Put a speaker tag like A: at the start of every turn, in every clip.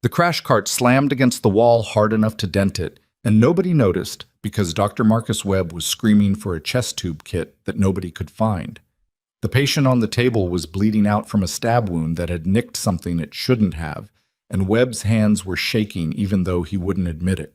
A: The crash cart slammed against the wall hard enough to dent it, and nobody noticed because Dr. Marcus Webb was screaming for a chest tube kit that nobody could find. The patient on the table was bleeding out from a stab wound that had nicked something it shouldn't have, and Webb's hands were shaking even though he wouldn't admit it.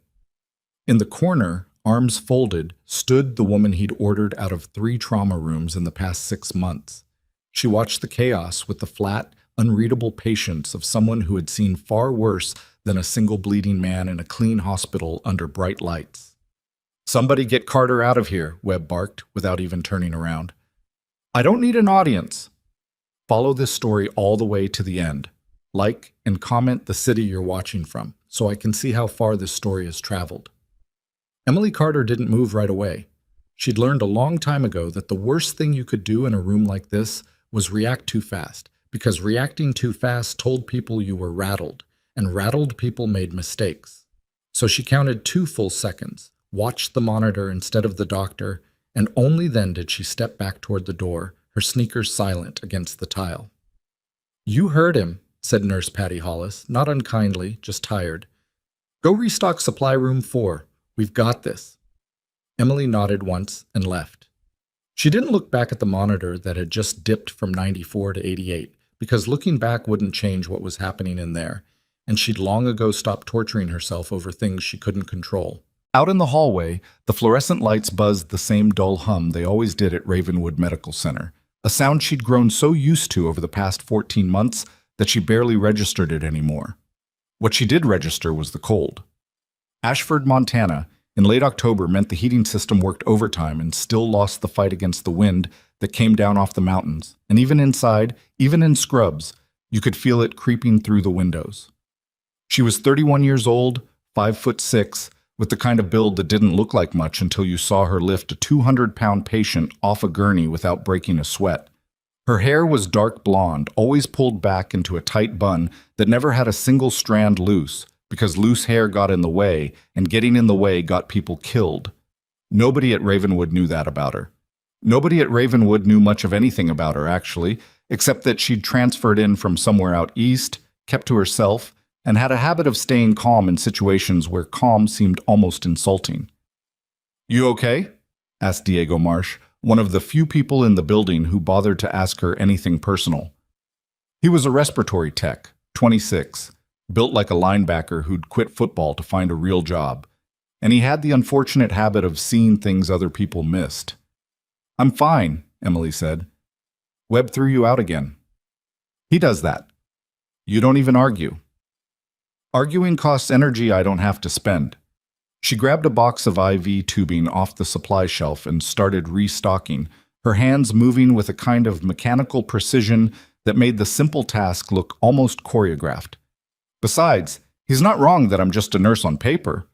A: In the corner, arms folded, stood the woman he'd ordered out of 3 trauma rooms in the past 6 months. She watched the chaos with the flat, unreadable patience of someone who had seen far worse than a single bleeding man in a clean hospital under bright lights. "Somebody get Carter out of here," Webb barked, without even turning around. "I don't need an audience." Follow this story all the way to the end. Like and comment the city you're watching from, so I can see how far this story has traveled. Emily Carter didn't move right away. She'd learned a long time ago that the worst thing you could do in a room like this was react too fast, because reacting too fast told people you were rattled, and rattled people made mistakes. So she counted 2 full seconds, watched the monitor instead of the doctor, and only then did she step back toward the door, her sneakers silent against the tile. "You heard him," said Nurse Patty Hollis, not unkindly, just tired. "Go restock supply room 4. We've got this." Emily nodded once and left. She didn't look back at the monitor that had just dipped from 94 to 88, because looking back wouldn't change what was happening in there, and she'd long ago stopped torturing herself over things she couldn't control. Out in the hallway, the fluorescent lights buzzed the same dull hum they always did at Ravenwood Medical Center, a sound she'd grown so used to over the past 14 months that she barely registered it anymore. What she did register was the cold. Ashford, Montana, in late October meant the heating system worked overtime and still lost the fight against the wind that came down off the mountains, and even inside, even in scrubs, you could feel it creeping through the windows. She was 31 years old, 5'6", with the kind of build that didn't look like much until you saw her lift a 200-pound patient off a gurney without breaking a sweat. Her hair was dark blonde, always pulled back into a tight bun that never had a single strand loose, because loose hair got in the way, and getting in the way got people killed. Nobody at Ravenwood knew that about her. Nobody at Ravenwood knew much of anything about her, actually, except that she'd transferred in from somewhere out east, kept to herself, and had a habit of staying calm in situations where calm seemed almost insulting. "You okay?" asked Diego Marsh, one of the few people in the building who bothered to ask her anything personal. He was a respiratory tech, 26, built like a linebacker who'd quit football to find a real job, and he had the unfortunate habit of seeing things other people missed. "I'm fine," Emily said. "Webb threw you out again." "He does that. You don't even argue." "Arguing costs energy I don't have to spend." She grabbed a box of IV tubing off the supply shelf and started restocking, her hands moving with a kind of mechanical precision that made the simple task look almost choreographed. "Besides, he's not wrong that I'm just a nurse on paper."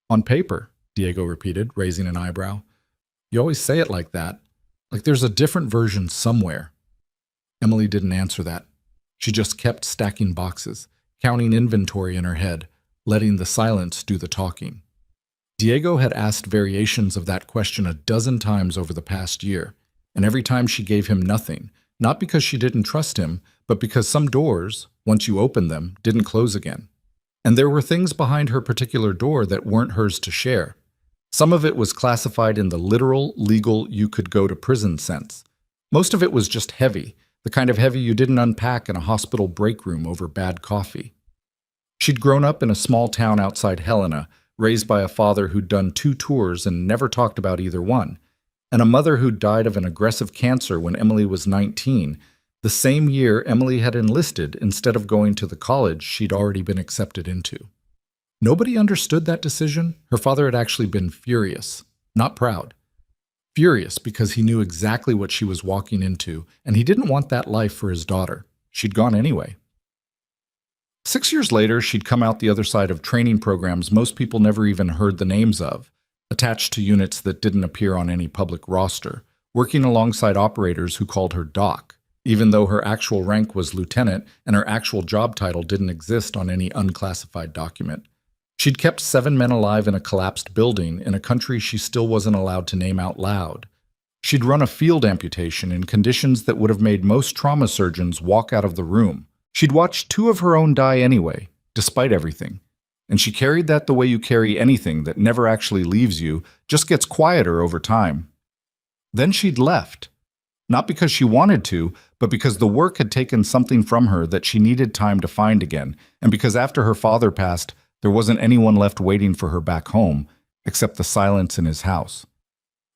A: On paper," Diego repeated, raising an eyebrow. "You always say it like that, like there's a different version somewhere." Emily didn't answer that. She just kept stacking boxes, counting inventory in her head, letting the silence do the talking. Diego had asked variations of that question a dozen times over the past year, and every time she gave him nothing, not because she didn't trust him, but because some doors, once you opened them, didn't close again. And there were things behind her particular door that weren't hers to share. Some of it was classified in the literal, legal, you-could-go-to-prison sense. Most of it was just heavy, the kind of heavy you didn't unpack in a hospital break room over bad coffee. She'd grown up in a small town outside Helena, raised by a father who'd done 2 tours and never talked about either one, and a mother who'd died of an aggressive cancer when Emily was 19, the same year Emily had enlisted instead of going to the college she'd already been accepted into. Nobody understood that decision. Her father had actually been furious, not proud. Furious because he knew exactly what she was walking into, and he didn't want that life for his daughter. She'd gone anyway. 6 years later, she'd come out the other side of training programs most people never even heard the names of, attached to units that didn't appear on any public roster, working alongside operators who called her Doc, even though her actual rank was lieutenant and her actual job title didn't exist on any unclassified document. She'd kept 7 men alive in a collapsed building in a country she still wasn't allowed to name out loud. She'd run a field amputation in conditions that would have made most trauma surgeons walk out of the room. She'd watched 2 of her own die anyway, despite everything. And she carried that the way you carry anything that never actually leaves you, just gets quieter over time. Then she'd left. Not because she wanted to, but because the work had taken something from her that she needed time to find again, and because after her father passed, there wasn't anyone left waiting for her back home, except the silence in his house.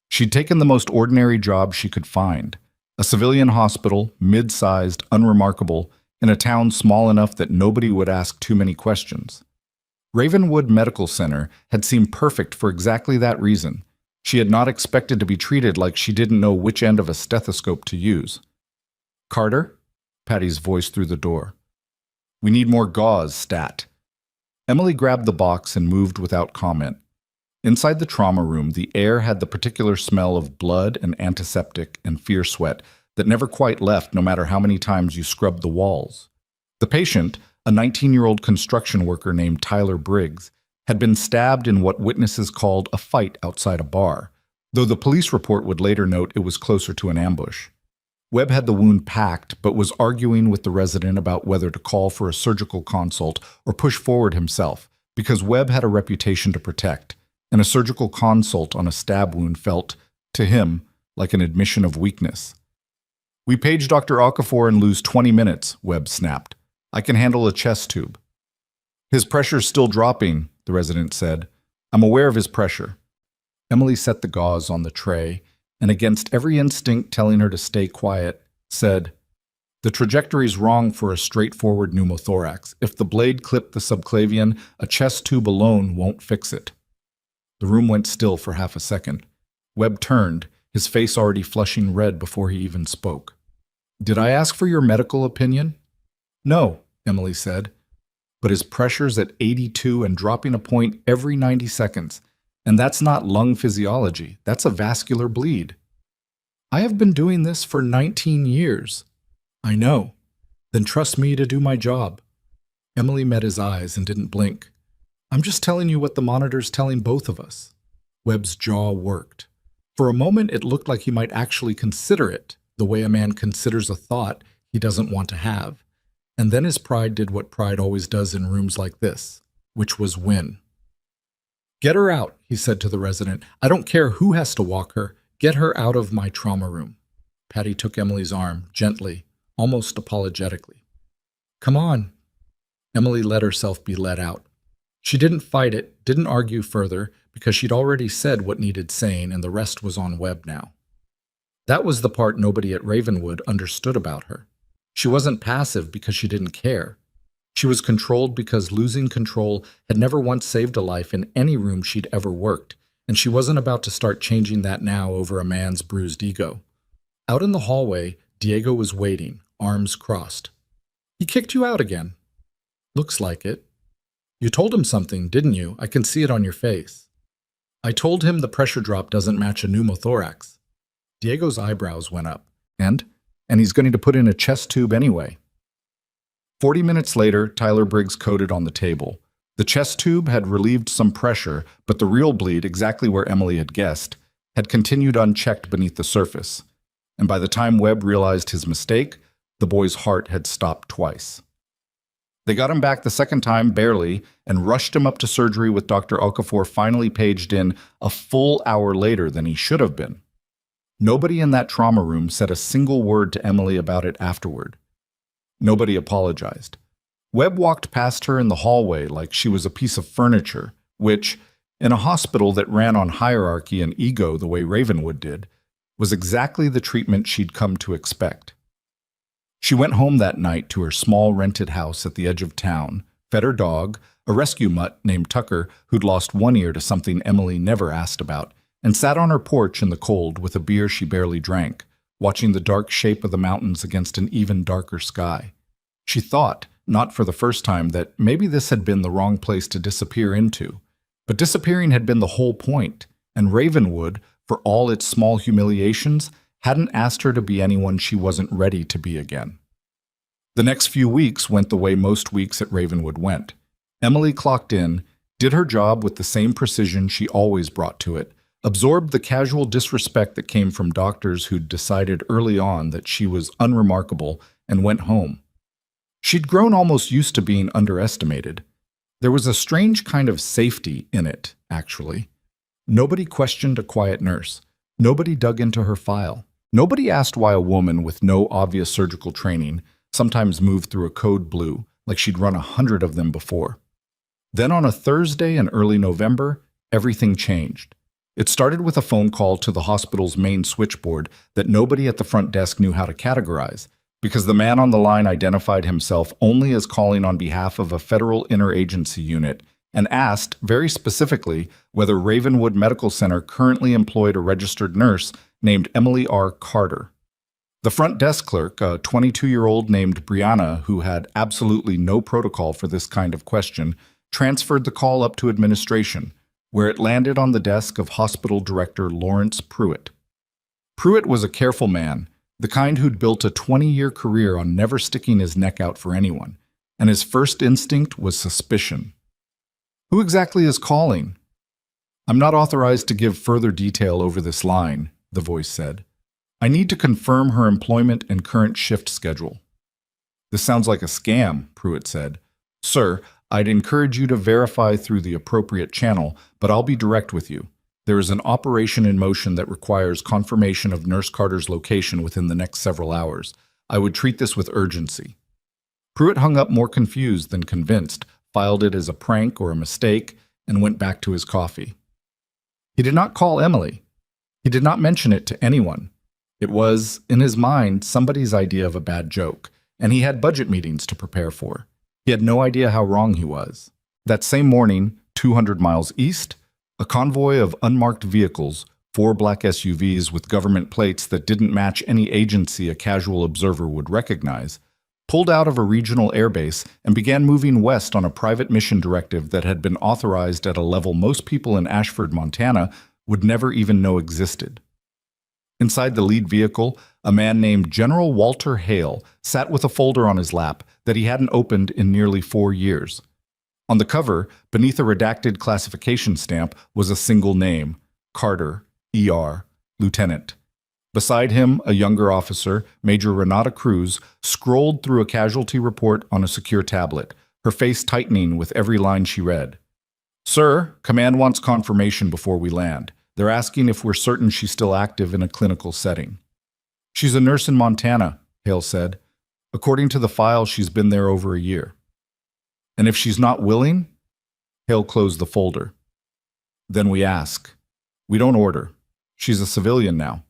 A: She'd taken the most ordinary job she could find, a civilian hospital, mid-sized, unremarkable, in a town small enough that nobody would ask too many questions. Ravenwood Medical Center had seemed perfect for exactly that reason. She had not expected to be treated like she didn't know which end of a stethoscope to use. "Carter?" Patty's voice through the door. "We need more gauze, stat." Emily grabbed the box and moved without comment. Inside the trauma room, the air had the particular smell of blood and antiseptic and fear sweat that never quite left no matter how many times you scrubbed the walls. The patient, a 19-year-old construction worker named Tyler Briggs, had been stabbed in what witnesses called a fight outside a bar, though the police report would later note it was closer to an ambush. Webb had the wound packed, but was arguing with the resident about whether to call for a surgical consult or push forward himself, because Webb had a reputation to protect, and a surgical consult on a stab wound felt, to him, like an admission of weakness. "We page Dr. Okafor and lose 20 minutes, Webb snapped. "I can handle a chest tube." "His pressure's still dropping," the resident said. "I'm aware of his pressure." Emily set the gauze on the tray, and against every instinct telling her to stay quiet, said, "The trajectory's wrong for a straightforward pneumothorax. If the blade clipped the subclavian, a chest tube alone won't fix it." The room went still for half a second. Webb turned, his face already flushing red before he even spoke. "Did I ask for your medical opinion?" "No," Emily said. "But his pressure's at 82 and dropping a point every 90 seconds. And that's not lung physiology, that's a vascular bleed." "I have been doing this for 19 years. "I know. Then trust me to do my job." Emily met his eyes and didn't blink. "I'm just telling you what the monitor's telling both of us." Webb's jaw worked. For a moment it looked like he might actually consider it, the way a man considers a thought he doesn't want to have. And then his pride did what pride always does in rooms like this, which was win. "Get her out," he said to the resident. "I don't care who has to walk her. Get her out of my trauma room." Patty took Emily's arm, gently, almost apologetically. "Come on." Emily let herself be led out. She didn't fight it, didn't argue further, because she'd already said what needed saying, and the rest was on Webb now. That was the part nobody at Ravenwood understood about her. She wasn't passive because she didn't care. She was controlled because losing control had never once saved a life in any room she'd ever worked, and she wasn't about to start changing that now over a man's bruised ego. Out in the hallway, Diego was waiting, arms crossed. "He kicked you out again." "Looks like it." "You told him something, didn't you? I can see it on your face." "I told him the pressure drop doesn't match a pneumothorax." Diego's eyebrows went up. And he's going to put in a chest tube anyway." 40 minutes later, Tyler Briggs coded on the table. The chest tube had relieved some pressure, but the real bleed, exactly where Emily had guessed, had continued unchecked beneath the surface. And by the time Webb realized his mistake, the boy's heart had stopped twice. They got him back the second time, barely, and rushed him up to surgery with Dr. Okafor finally paged in a full hour later than he should have been. Nobody in that trauma room said a single word to Emily about it afterward. Nobody apologized. Webb walked past her in the hallway like she was a piece of furniture, which, in a hospital that ran on hierarchy and ego the way Ravenwood did, was exactly the treatment she'd come to expect. She went home that night to her small rented house at the edge of town, fed her dog, a rescue mutt named Tucker who'd lost one ear to something Emily never asked about, and sat on her porch in the cold with a beer she barely drank, watching the dark shape of the mountains against an even darker sky. She thought, not for the first time, that maybe this had been the wrong place to disappear into. But disappearing had been the whole point, and Ravenwood, for all its small humiliations, hadn't asked her to be anyone she wasn't ready to be again. The next few weeks went the way most weeks at Ravenwood went. Emily clocked in, did her job with the same precision she always brought to it, absorbed the casual disrespect that came from doctors who'd decided early on that she was unremarkable, and went home. She'd grown almost used to being underestimated. There was a strange kind of safety in it, actually. Nobody questioned a quiet nurse. Nobody dug into her file. Nobody asked why a woman with no obvious surgical training sometimes moved through a code blue like she'd run 100 of them before. Then on a Thursday in early November, everything changed. It started with a phone call to the hospital's main switchboard that nobody at the front desk knew how to categorize, because the man on the line identified himself only as calling on behalf of a federal interagency unit and asked, very specifically, whether Ravenwood Medical Center currently employed a registered nurse named Emily R. Carter. The front desk clerk, a 22-year-old named Brianna, who had absolutely no protocol for this kind of question, transferred the call up to administration, where it landed on the desk of hospital director Lawrence Pruitt. Pruitt was a careful man, the kind who'd built a 20-year career on never sticking his neck out for anyone, and his first instinct was suspicion. "Who exactly is calling?" "I'm not authorized to give further detail over this line," the voice said. "I need to confirm her employment and current shift schedule." "This sounds like a scam," Pruitt said. "Sir, I'd encourage you to verify through the appropriate channel, but I'll be direct with you. There is an operation in motion that requires confirmation of Nurse Carter's location within the next several hours. I would treat this with urgency." Pruitt hung up more confused than convinced, filed it as a prank or a mistake, and went back to his coffee. He did not call Emily. He did not mention it to anyone. It was, in his mind, somebody's idea of a bad joke, and he had budget meetings to prepare for. He had no idea how wrong he was. That same morning, 200 miles east, a convoy of unmarked vehicles, 4 black SUVs with government plates that didn't match any agency a casual observer would recognize, pulled out of a regional airbase and began moving west on a private mission directive that had been authorized at a level most people in Ashford, Montana, would never even know existed. Inside the lead vehicle, a man named General Walter Hale sat with a folder on his lap that he hadn't opened in nearly 4 years. On the cover, beneath a redacted classification stamp, was a single name, Carter, ER, Lieutenant. Beside him, a younger officer, Major Renata Cruz, scrolled through a casualty report on a secure tablet, her face tightening with every line she read. "Sir, command wants confirmation before we land. They're asking if we're certain she's still active in a clinical setting." "She's a nurse in Montana," Hale said. "According to the file, she's been there over a year." "And if she's not willing?" Hale closed the folder. "Then we ask. We don't order. She's a civilian now.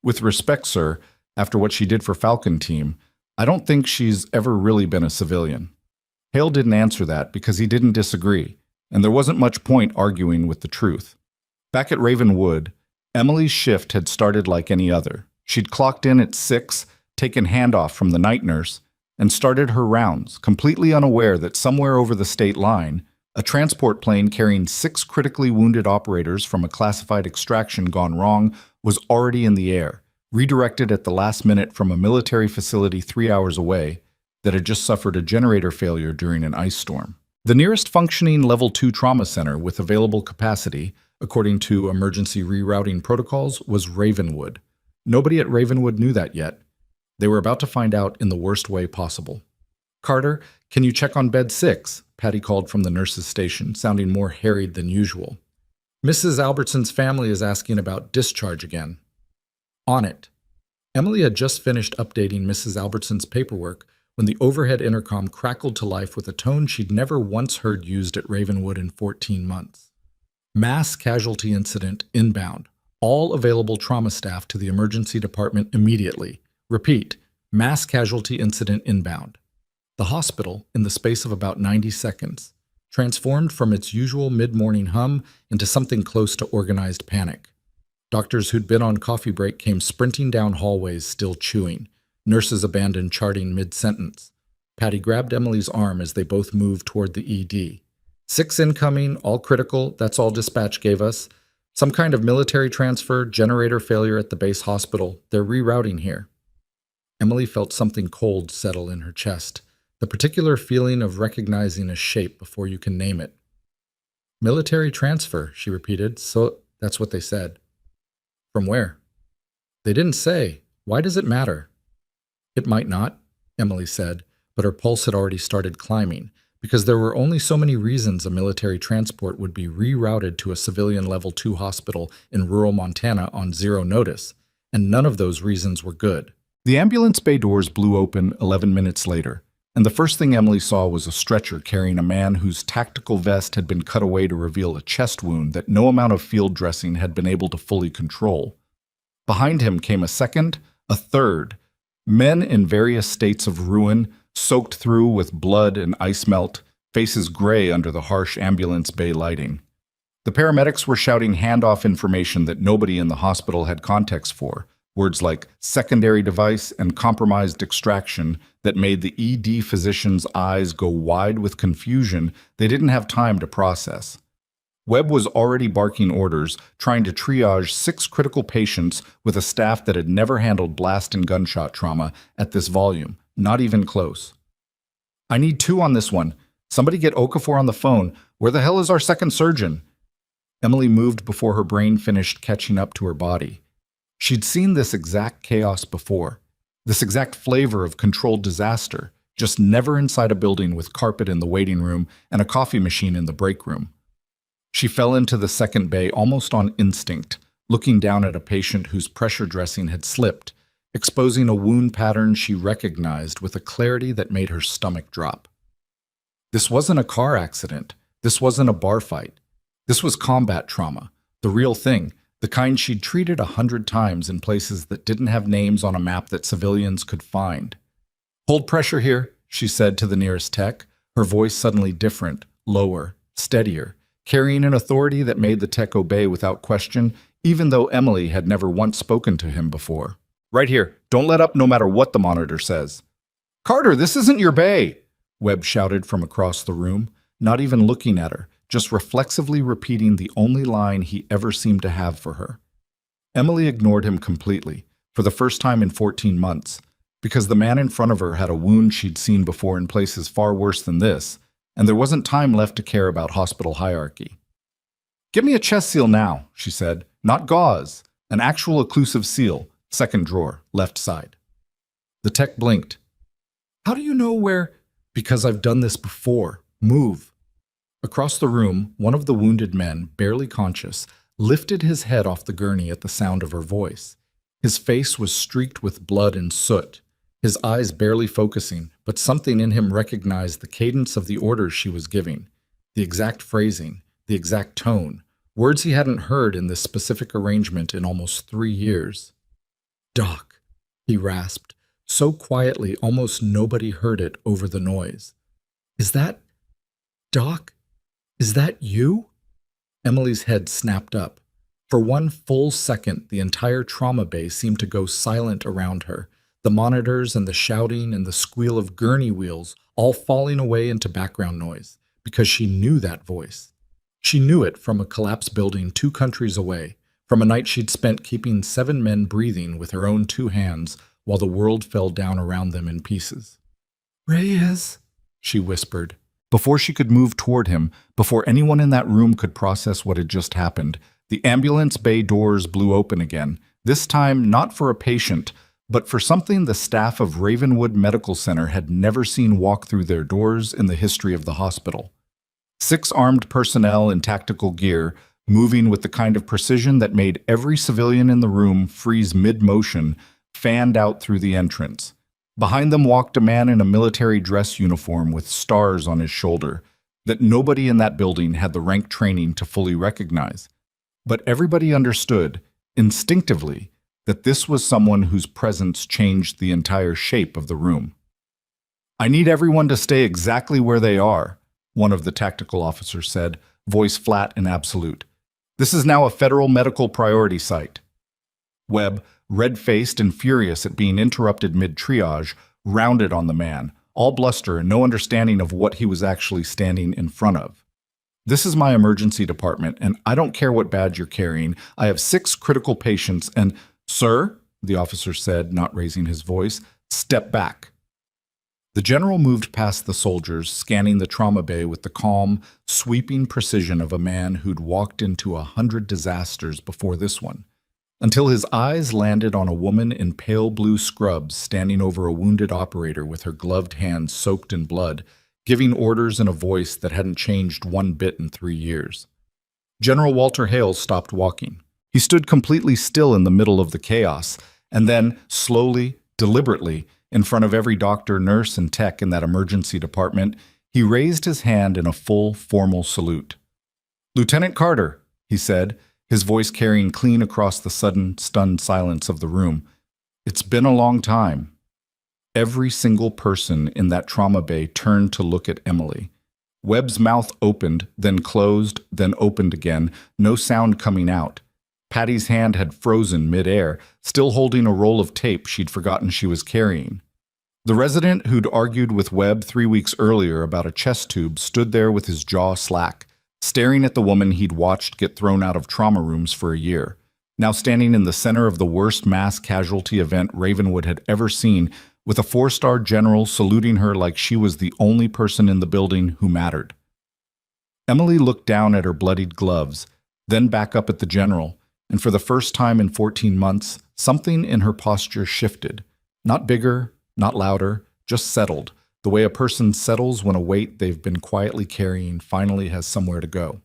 A: With respect, sir, after what she did for Falcon Team, I don't think she's ever really been a civilian." Hale didn't answer that because he didn't disagree, and there wasn't much point arguing with the truth. Back at Ravenwood, Emily's shift had started like any other. She'd clocked in at 6, taken handoff from the night nurse, and started her rounds, completely unaware that somewhere over the state line, a transport plane carrying 6 critically wounded operators from a classified extraction gone wrong was already in the air, redirected at the last minute from a military facility 3 hours away that had just suffered a generator failure during an ice storm. The nearest functioning Level 2 trauma center with available capacity, according to emergency rerouting protocols, was Ravenwood. Nobody at Ravenwood knew that yet. They were about to find out in the worst way possible. "Carter, can you check on bed 6? Patty called from the nurse's station, sounding more harried than usual. "Mrs. Albertson's family is asking about discharge again." "On it." Emily had just finished updating Mrs. Albertson's paperwork when the overhead intercom crackled to life with a tone she'd never once heard used at Ravenwood in 14 months. "Mass casualty incident inbound. All available trauma staff to the emergency department immediately. Repeat, mass casualty incident inbound." The hospital, in the space of about 90 seconds, transformed from its usual mid-morning hum into something close to organized panic. Doctors who'd been on coffee break came sprinting down hallways, still chewing. Nurses abandoned charting mid-sentence. Patty grabbed Emily's arm as they both moved toward the ED. 6 incoming, all critical, that's all dispatch gave us. Some kind of military transfer, generator failure at the base hospital. They're rerouting here. Emily felt something cold settle in her chest, the particular feeling of recognizing a shape before you can name it. "Military transfer," she repeated. "So that's what they said." "From where?" "They didn't say. Why does it matter?" "It might not," Emily said, but her pulse had already started climbing, because there were only so many reasons a military transport would be rerouted to a civilian Level 2 hospital in rural Montana on zero notice, and none of those reasons were good. The ambulance bay doors blew open 11 minutes later, and the first thing Emily saw was a stretcher carrying a man whose tactical vest had been cut away to reveal a chest wound that no amount of field dressing had been able to fully control. Behind him came a second, a third, men in various states of ruin, soaked through with blood and ice melt, faces gray under the harsh ambulance bay lighting. The paramedics were shouting handoff information that nobody in the hospital had context for, words like secondary device and compromised extraction that made the ED physician's eyes go wide with confusion they didn't have time to process. Webb was already barking orders, trying to triage 6 critical patients with a staff that had never handled blast and gunshot trauma at this volume, not even close. "I need 2 on this one. Somebody get Okafor on the phone. Where the hell is our second surgeon?" Emily moved before her brain finished catching up to her body. She'd seen this exact chaos before, this exact flavor of controlled disaster, just never inside a building with carpet in the waiting room and a coffee machine in the break room. She fell into the second bay almost on instinct, looking down at a patient whose pressure dressing had slipped, exposing a wound pattern she recognized with a clarity that made her stomach drop. This wasn't a car accident. This wasn't a bar fight. This was combat trauma, the real thing, the kind she'd treated 100 times in places that didn't have names on a map that civilians could find. "Hold pressure here," she said to the nearest tech, her voice suddenly different, lower, steadier, carrying an authority that made the tech obey without question, even though Emily had never once spoken to him before. "Right here. Don't let up no matter what the monitor says." "Carter, this isn't your bay," Webb shouted from across the room, not even looking at her, just reflexively repeating the only line he ever seemed to have for her. Emily ignored him completely, for the first time in 14 months, because the man in front of her had a wound she'd seen before in places far worse than this, and there wasn't time left to care about hospital hierarchy. "Give me a chest seal now," she said. "Not gauze. An actual occlusive seal. Second drawer, left side." The tech blinked. "How do you know where—" "Because I've done this before. Move." Across the room, one of the wounded men, barely conscious, lifted his head off the gurney at the sound of her voice. His face was streaked with blood and soot, his eyes barely focusing, but something in him recognized the cadence of the orders she was giving, the exact phrasing, the exact tone, words he hadn't heard in this specific arrangement in almost 3 years. "Doc," he rasped, so quietly almost nobody heard it over the noise. "Is that... Doc? Is that you?" Emily's head snapped up. For one full second, the entire trauma bay seemed to go silent around her, the monitors and the shouting and the squeal of gurney wheels all falling away into background noise, because she knew that voice. She knew it from a collapsed building 2 countries away, from a night she'd spent keeping 7 men breathing with her own 2 hands while the world fell down around them in pieces. "Reyes," she whispered. Before she could move toward him, before anyone in that room could process what had just happened, the ambulance bay doors blew open again, this time not for a patient, but for something the staff of Ravenwood Medical Center had never seen walk through their doors in the history of the hospital. 6 armed personnel in tactical gear, moving with the kind of precision that made every civilian in the room freeze mid-motion, fanned out through the entrance. Behind them walked a man in a military dress uniform with stars on his shoulder that nobody in that building had the rank training to fully recognize. But everybody understood, instinctively, that this was someone whose presence changed the entire shape of the room. "I need everyone to stay exactly where they are," one of the tactical officers said, voice flat and absolute. "This is now a federal medical priority site." Webb, red-faced and furious at being interrupted mid-triage, rounded on the man, all bluster and no understanding of what he was actually standing in front of. "This is my emergency department, and I don't care what badge you're carrying. I have 6 critical patients, and—" "Sir," the officer said, not raising his voice, "step back." The general moved past the soldiers, scanning the trauma bay with the calm, sweeping precision of a man who'd walked into 100 disasters before this one. until his eyes landed on a woman in pale blue scrubs standing over a wounded operator with her gloved hands soaked in blood, giving orders in a voice that hadn't changed one bit in 3 years. General Walter Hales stopped walking. He stood completely still in the middle of the chaos, and then, slowly, deliberately, in front of every doctor, nurse, and tech in that emergency department, he raised his hand in a full, formal salute. "Lieutenant Carter," he said, his voice carrying clean across the sudden, stunned silence of the room. "It's been a long time." Every single person in that trauma bay turned to look at Emily. Webb's mouth opened, then closed, then opened again, no sound coming out. Patty's hand had frozen mid-air, still holding a roll of tape she'd forgotten she was carrying. The resident who'd argued with Webb 3 weeks earlier about a chest tube stood there with his jaw slack, staring at the woman he'd watched get thrown out of trauma rooms for a year, now standing in the center of the worst mass casualty event Ravenwood had ever seen, with a 4-star general saluting her like she was the only person in the building who mattered. Emily looked down at her bloodied gloves, then back up at the general, and for the first time in 14 months, something in her posture shifted. Not bigger, not louder, just settled, the way a person settles when a weight they've been quietly carrying finally has somewhere to go.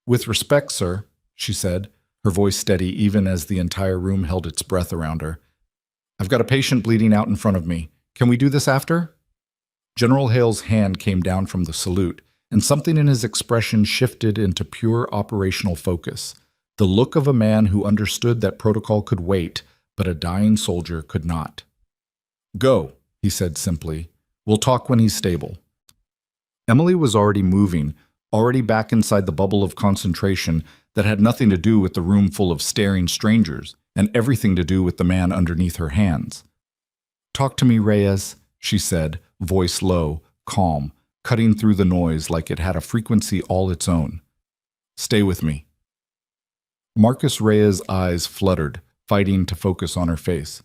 A: "With respect, sir," she said, her voice steady even as the entire room held its breath around her. "I've got a patient bleeding out in front of me. Can we do this after?" General Hale's hand came down from the salute, and something in his expression shifted into pure operational focus, the look of a man who understood that protocol could wait, but a dying soldier could not. "Go," he said simply. "We'll talk when he's stable." Emily was already moving, already back inside the bubble of concentration that had nothing to do with the room full of staring strangers, and everything to do with the man underneath her hands. "Talk to me, Reyes," she said, voice low, calm, cutting through the noise like it had a frequency all its own. "Stay with me." Marcus Reyes' eyes fluttered, fighting to focus on her face.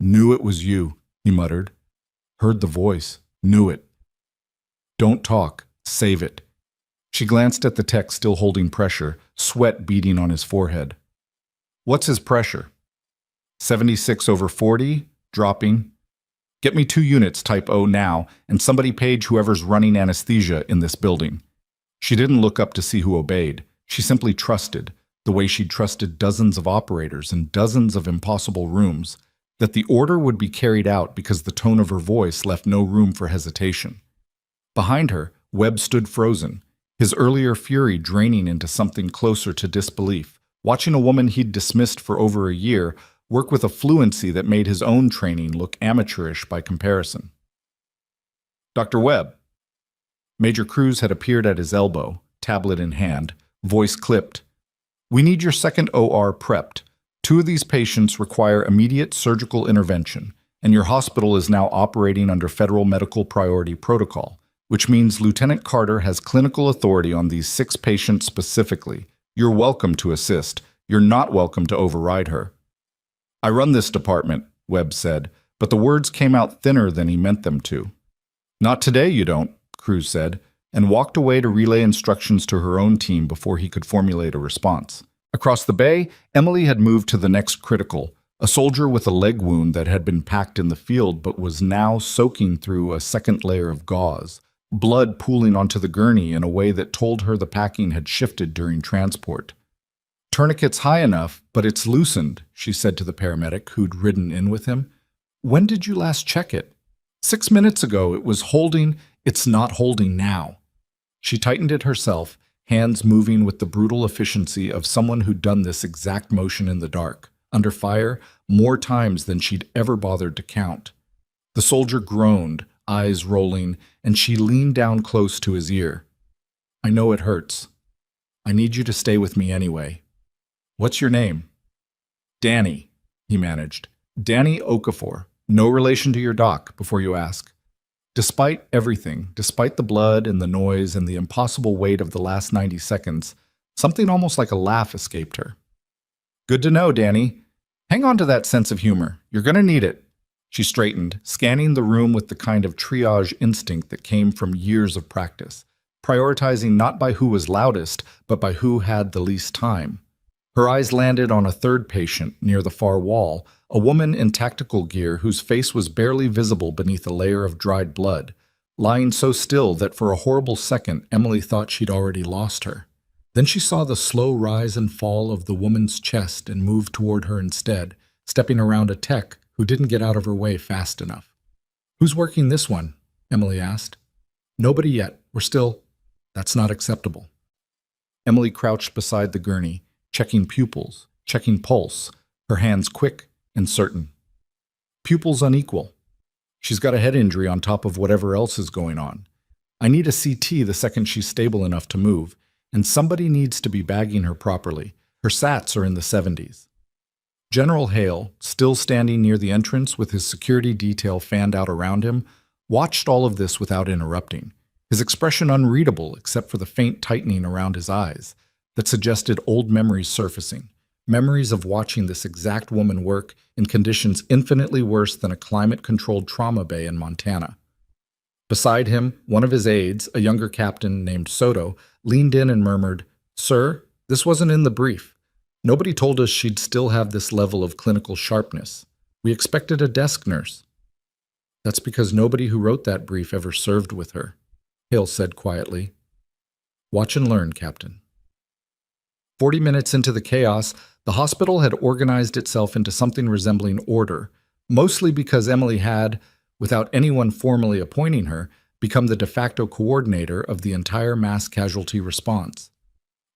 A: "Knew it was you," he muttered. "Heard the voice. Knew it. Don't talk. Save it." She glanced at the tech still holding pressure, sweat beading on his forehead. "What's his pressure?" 76/40, dropping. "Get me 2 units type O now, and somebody page whoever's running anesthesia in this building." She didn't look up to see who obeyed. She simply trusted, the way she'd trusted dozens of operators in dozens of impossible rooms, that the order would be carried out because the tone of her voice left no room for hesitation. Behind her, Webb stood frozen, his earlier fury draining into something closer to disbelief, watching a woman he'd dismissed for over a year work with a fluency that made his own training look amateurish by comparison. "Dr. Webb." Major Cruz had appeared at his elbow, tablet in hand, voice clipped. "We need your second OR prepped. 2 of these patients require immediate surgical intervention, and your hospital is now operating under federal medical priority protocol, which means Lieutenant Carter has clinical authority on these 6 patients specifically. You're welcome to assist. You're not welcome to override her." "I run this department," Webb said, but the words came out thinner than he meant them to. "Not today, you don't," Cruz said, and walked away to relay instructions to her own team before he could formulate a response. Across the bay, Emily had moved to the next critical, a soldier with a leg wound that had been packed in the field but was now soaking through a second layer of gauze, blood pooling onto the gurney in a way that told her the packing had shifted during transport. "Tourniquet's high enough, but it's loosened," she said to the paramedic who'd ridden in with him. "When did you last check it?" 6 minutes ago it was holding. It's not holding now." She tightened it herself, hands moving with the brutal efficiency of someone who'd done this exact motion in the dark, under fire, more times than she'd ever bothered to count. The soldier groaned, eyes rolling, and she leaned down close to his ear. "I know it hurts. I need you to stay with me anyway." "What's your name?" "Danny," he managed. "Danny Okafor. No relation to your doc, before you ask." Despite everything, despite the blood and the noise and the impossible weight of the last 90 seconds, something almost like a laugh escaped her. "Good to know, Danny. Hang on to that sense of humor. You're going to need it." She straightened, scanning the room with the kind of triage instinct that came from years of practice, prioritizing not by who was loudest, but by who had the least time. Her eyes landed on a third patient near the far wall, a woman in tactical gear whose face was barely visible beneath a layer of dried blood, lying so still that for a horrible second Emily thought she'd already lost her. Then she saw the slow rise and fall of the woman's chest and moved toward her instead, stepping around a tech who didn't get out of her way fast enough. "Who's working this one?" Emily asked. "Nobody yet. We're still—" "That's not acceptable." Emily crouched beside the gurney, checking pupils, checking pulse, her hands quick and certain. Pupils unequal. She's got a head injury on top of whatever else is going on. I need a CT the second she's stable enough to move, and somebody needs to be bagging her properly. Her SATs are in the 70s. General Hale, still standing near the entrance with his security detail fanned out around him, watched all of this without interrupting, his expression unreadable except for the faint tightening around his eyes that suggested old memories surfacing, memories of watching this exact woman work in conditions infinitely worse than a climate-controlled trauma bay in Montana. Beside him, one of his aides, a younger captain named Soto, leaned in and murmured, "Sir, this wasn't in the brief. Nobody told us she'd still have this level of clinical sharpness. We expected a desk nurse." "That's because nobody who wrote that brief ever served with her," Hale said quietly. "Watch and learn, Captain." 40 minutes into the chaos, the hospital had organized itself into something resembling order, mostly because Emily had, without anyone formally appointing her, become the de facto coordinator of the entire mass casualty response.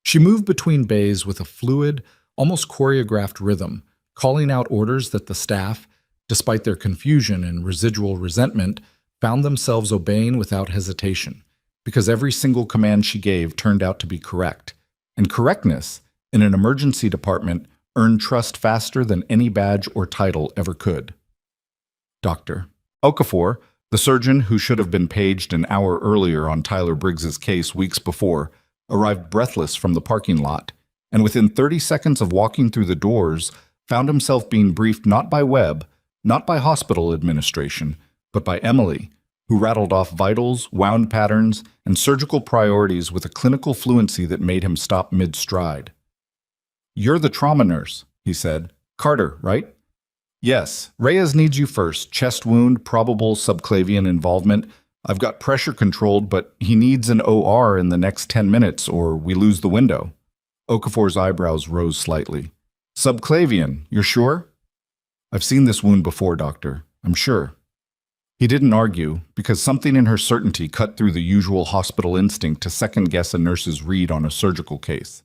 A: She moved between bays with a fluid, almost choreographed rhythm, calling out orders that the staff, despite their confusion and residual resentment, found themselves obeying without hesitation, because every single command she gave turned out to be correct. And correctness, in an emergency department, earned trust faster than any badge or title ever could. Dr. Okafor, the surgeon who should have been paged an hour earlier on Tyler Briggs's case weeks before, arrived breathless from the parking lot, and within 30 seconds of walking through the doors, found himself being briefed not by Webb, not by hospital administration, but by Emily, who rattled off vitals, wound patterns, and surgical priorities with a clinical fluency that made him stop mid-stride. "You're the trauma nurse," he said. "Carter, right?" "Yes. Reyes needs you first. Chest wound, probable subclavian involvement. I've got pressure controlled, but he needs an OR in the next 10 minutes or we lose the window." Okafor's eyebrows rose slightly. "Subclavian, you're sure?" "I've seen this wound before, Doctor. I'm sure." He didn't argue, because something in her certainty cut through the usual hospital instinct to second-guess a nurse's read on a surgical case.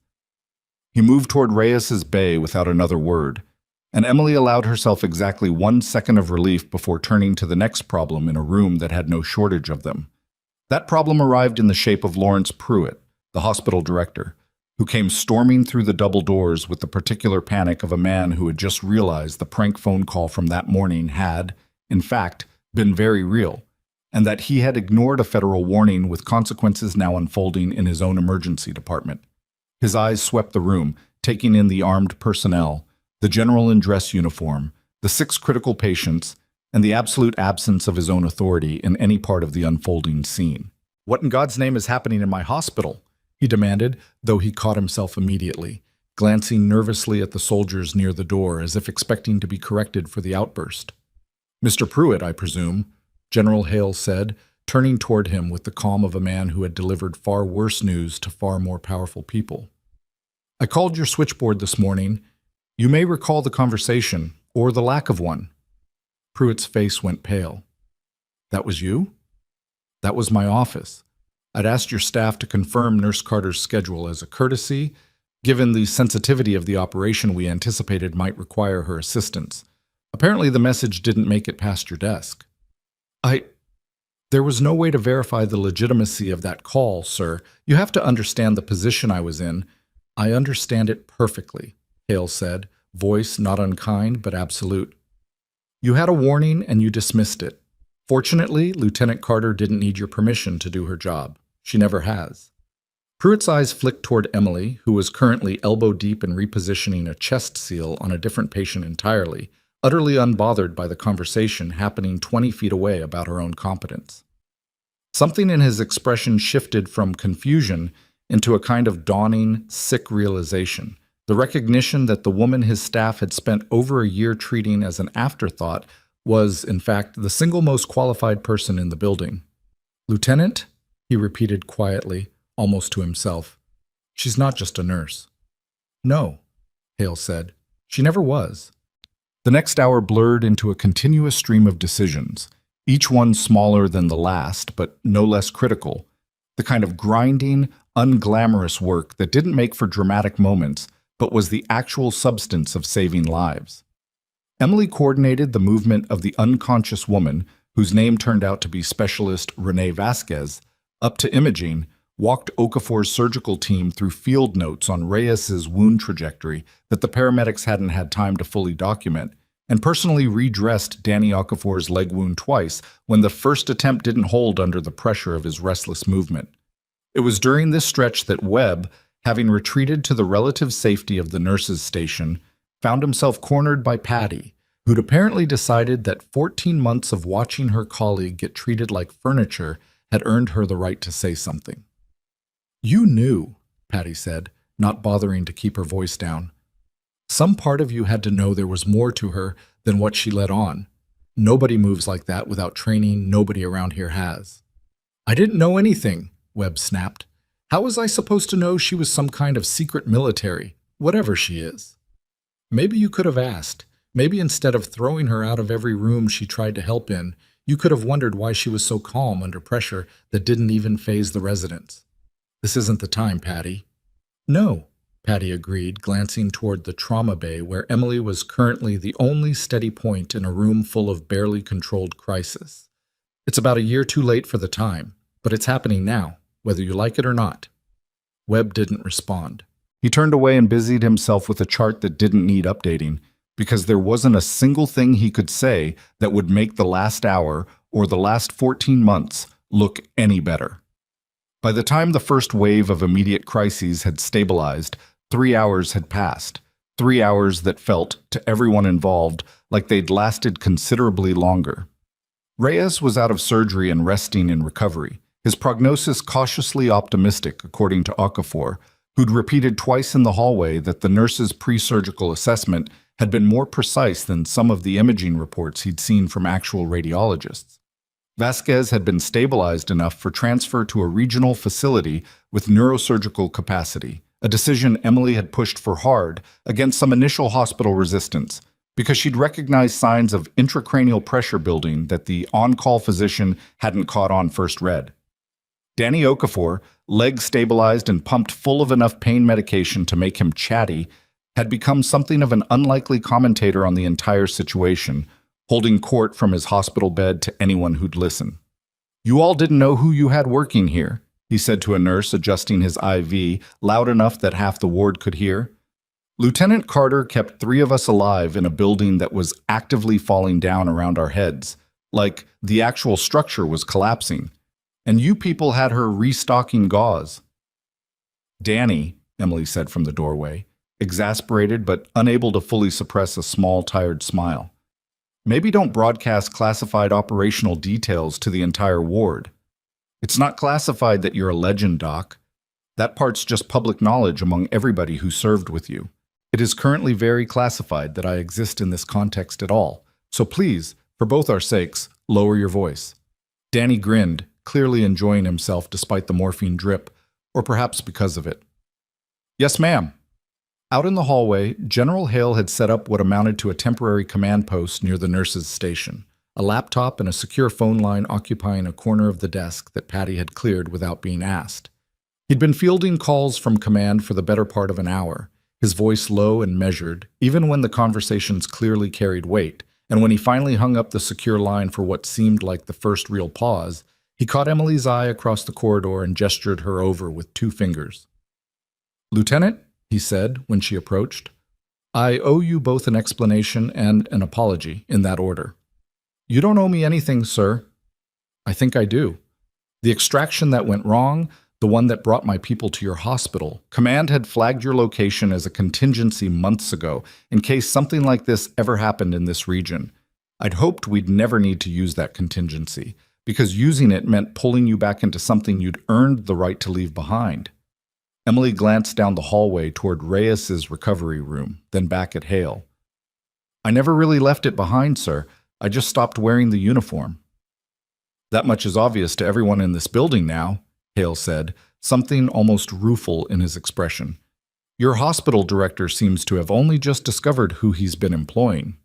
A: He moved toward Reyes's bay without another word, and Emily allowed herself exactly 1 second of relief before turning to the next problem in a room that had no shortage of them. That problem arrived in the shape of Lawrence Pruitt, the hospital director, who came storming through the double doors with the particular panic of a man who had just realized the prank phone call from that morning had, in fact, been very real, and that he had ignored a federal warning with consequences now unfolding in his own emergency department. His eyes swept the room, taking in the armed personnel, the general in dress uniform, the 6 critical patients, and the absolute absence of his own authority in any part of the unfolding scene. "What in God's name is happening in my hospital?" he demanded, though he caught himself immediately, glancing nervously at the soldiers near the door as if expecting to be corrected for the outburst. "Mr. Pruitt, I presume," General Hale said, turning toward him with the calm of a man who had delivered far worse news to far more powerful people. "I called your switchboard this morning. You may recall the conversation, or the lack of one." Pruitt's face went pale. "That was you?" "That was my office. I'd asked your staff to confirm Nurse Carter's schedule as a courtesy. Given the sensitivity of the operation, we anticipated might require her assistance. Apparently the message didn't make it past your desk." There was no way to verify the legitimacy of that call, sir. You have to understand the position I was in." "I understand it perfectly," Hale said, voice not unkind but absolute. "You had a warning and you dismissed it. Fortunately, Lieutenant Carter didn't need your permission to do her job. She never has." Pruitt's eyes flicked toward Emily, who was currently elbow-deep in repositioning a chest seal on a different patient entirely, utterly unbothered by the conversation happening 20 feet away about her own competence. Something in his expression shifted from confusion into a kind of dawning, sick realization, the The recognition that the woman his staff had spent over a year treating as an afterthought was, in fact, the single most qualified person in the building. "Lieutenant?" he repeated quietly, almost to himself. "She's not just a nurse." "No," Hale said. "She never was." The next hour blurred into a continuous stream of decisions, each one smaller than the last, but no less critical. The kind of grinding, unglamorous work that didn't make for dramatic moments, but was the actual substance of saving lives. Emily coordinated the movement of the unconscious woman, whose name turned out to be Specialist Renee Vasquez, up to imaging, walked Okafor's surgical team through field notes on Reyes's wound trajectory that the paramedics hadn't had time to fully document, and personally redressed Danny Okafor's leg wound twice when the first attempt didn't hold under the pressure of his restless movement. It was during this stretch that Webb, having retreated to the relative safety of the nurses' station, found himself cornered by Patty, who'd apparently decided that 14 months of watching her colleague get treated like furniture had earned her the right to say something. "You knew," Patty said, not bothering to keep her voice down. "Some part of you had to know there was more to her than what she let on. Nobody moves like that without training nobody around here has." "I didn't know anything," Webb snapped. "How was I supposed to know she was some kind of secret military, whatever she is?" "Maybe you could have asked. Maybe instead of throwing her out of every room she tried to help in, you could have wondered why she was so calm under pressure that didn't even faze the residents. This isn't the time, Patty." "No," Patty agreed, glancing toward the trauma bay where Emily was currently the only steady point in a room full of barely controlled crisis. "It's about a year too late for the time, but it's happening now, whether you like it or not." Webb didn't respond. He turned away and busied himself with a chart that didn't need updating, because there wasn't a single thing he could say that would make the last hour or the last 14 months look any better. By the time the first wave of immediate crises had stabilized, 3 hours had passed. 3 hours that felt, to everyone involved, like they'd lasted considerably longer. Reyes was out of surgery and resting in recovery, his prognosis cautiously optimistic, according to Okafor, who'd repeated twice in the hallway that the nurse's pre-surgical assessment had been more precise than some of the imaging reports he'd seen from actual radiologists. Vasquez had been stabilized enough for transfer to a regional facility with neurosurgical capacity, a decision Emily had pushed for hard against some initial hospital resistance, because she'd recognized signs of intracranial pressure building that the on-call physician hadn't caught on first read. Danny Okafor, leg stabilized and pumped full of enough pain medication to make him chatty, had become something of an unlikely commentator on the entire situation, holding court from his hospital bed to anyone who'd listen. "You all didn't know who you had working here," he said to a nurse adjusting his IV loud enough that half the ward could hear. "Lieutenant Carter kept 3 of us alive in a building that was actively falling down around our heads, like the actual structure was collapsing. And you people had her restocking gauze." "Danny," Emily said from the doorway, exasperated but unable to fully suppress a small, tired smile. "Maybe don't broadcast classified operational details to the entire ward. It's not classified that you're a legend, Doc. That part's just public knowledge among everybody who served with you. It is currently very classified that I exist in this context at all, so please, for both our sakes, lower your voice." Danny grinned, clearly enjoying himself despite the morphine drip, or perhaps because of it. "Yes, ma'am." Out in the hallway, General Hale had set up what amounted to a temporary command post near the nurses' station, a laptop and a secure phone line occupying a corner of the desk that Patty had cleared without being asked. He'd been fielding calls from command for the better part of an hour, his voice low and measured, even when the conversations clearly carried weight, and when he finally hung up the secure line for what seemed like the first real pause, he caught Emily's eye across the corridor and gestured her over with 2 fingers. "Lieutenant," he said when she approached, "I owe you both an explanation and an apology, in that order." "You don't owe me anything, sir." "I think I do. The extraction that went wrong, the one that brought my people to your hospital, Command had flagged your location as a contingency months ago in case something like this ever happened in this region. I'd hoped we'd never need to use that contingency, because using it meant pulling you back into something you'd earned the right to leave behind." Emily glanced down the hallway toward Reyes's recovery room, then back at Hale. I never really left it behind, sir. I just stopped wearing the uniform. That much is obvious to everyone in this building now, Hale said, something almost rueful in his expression. Your hospital director seems to have only just discovered who he's been employing.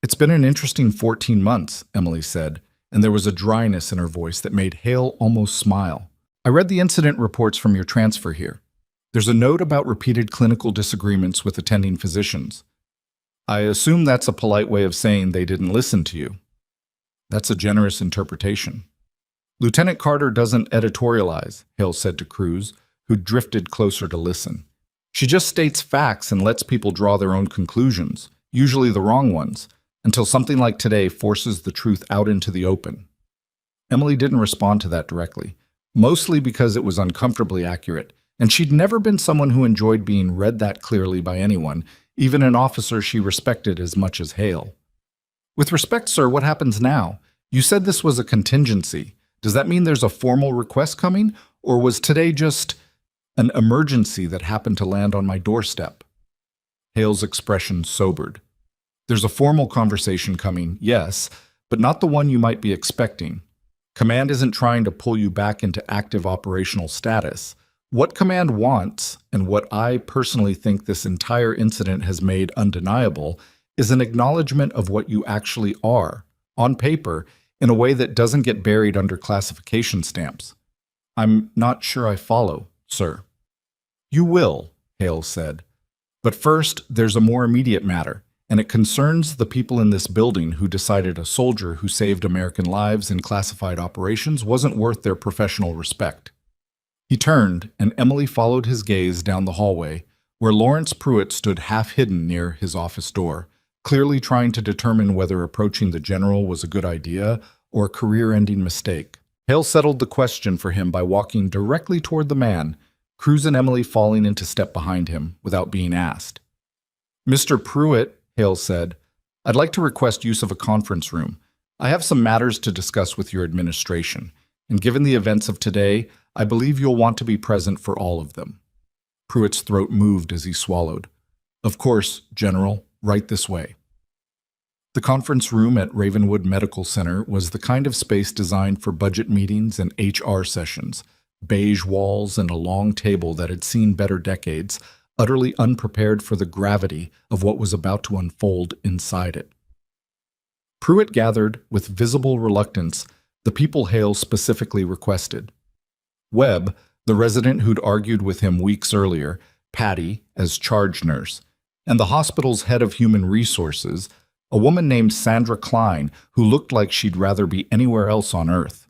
A: It's been an interesting 14 months, Emily said, and there was a dryness in her voice that made Hale almost smile. I read the incident reports from your transfer here. There's a note about repeated clinical disagreements with attending physicians. I assume that's a polite way of saying they didn't listen to you. That's a generous interpretation. Lieutenant Carter doesn't editorialize, Hale said to Cruz, who drifted closer to listen. She just states facts and lets people draw their own conclusions, usually the wrong ones, until something like today forces the truth out into the open. Emily didn't respond to that directly, mostly because it was uncomfortably accurate, and she'd never been someone who enjoyed being read that clearly by anyone, even an officer she respected as much as Hale. With respect, sir, what happens now? You said this was a contingency. Does that mean there's a formal request coming, or was today just an emergency that happened to land on my doorstep? Hale's expression sobered. There's a formal conversation coming, yes, but not the one you might be expecting. Command isn't trying to pull you back into active operational status. What Command wants, and what I personally think this entire incident has made undeniable, is an acknowledgement of what you actually are, on paper, in a way that doesn't get buried under classification stamps. I'm not sure I follow, sir. You will, Hale said. But first, there's a more immediate matter, and it concerns the people in this building who decided a soldier who saved American lives in classified operations wasn't worth their professional respect. He turned, and Emily followed his gaze down the hallway, where Lawrence Pruitt stood half-hidden near his office door, clearly trying to determine whether approaching the general was a good idea or a career-ending mistake. Hale settled the question for him by walking directly toward the man, Cruz and Emily falling into step behind him without being asked. Mr. Pruitt, Hale said, I'd like to request use of a conference room. I have some matters to discuss with your administration, and given the events of today, I believe you'll want to be present for all of them. Pruitt's throat moved as he swallowed. Of course, General, right this way. The conference room at Ravenwood Medical Center was the kind of space designed for budget meetings and HR sessions, beige walls and a long table that had seen better decades, utterly unprepared for the gravity of what was about to unfold inside it. Pruitt gathered, with visible reluctance, the people Hale specifically requested. Webb, the resident who'd argued with him weeks earlier, Patty, as charge nurse, and the hospital's head of human resources, a woman named Sandra Klein, who looked like she'd rather be anywhere else on Earth.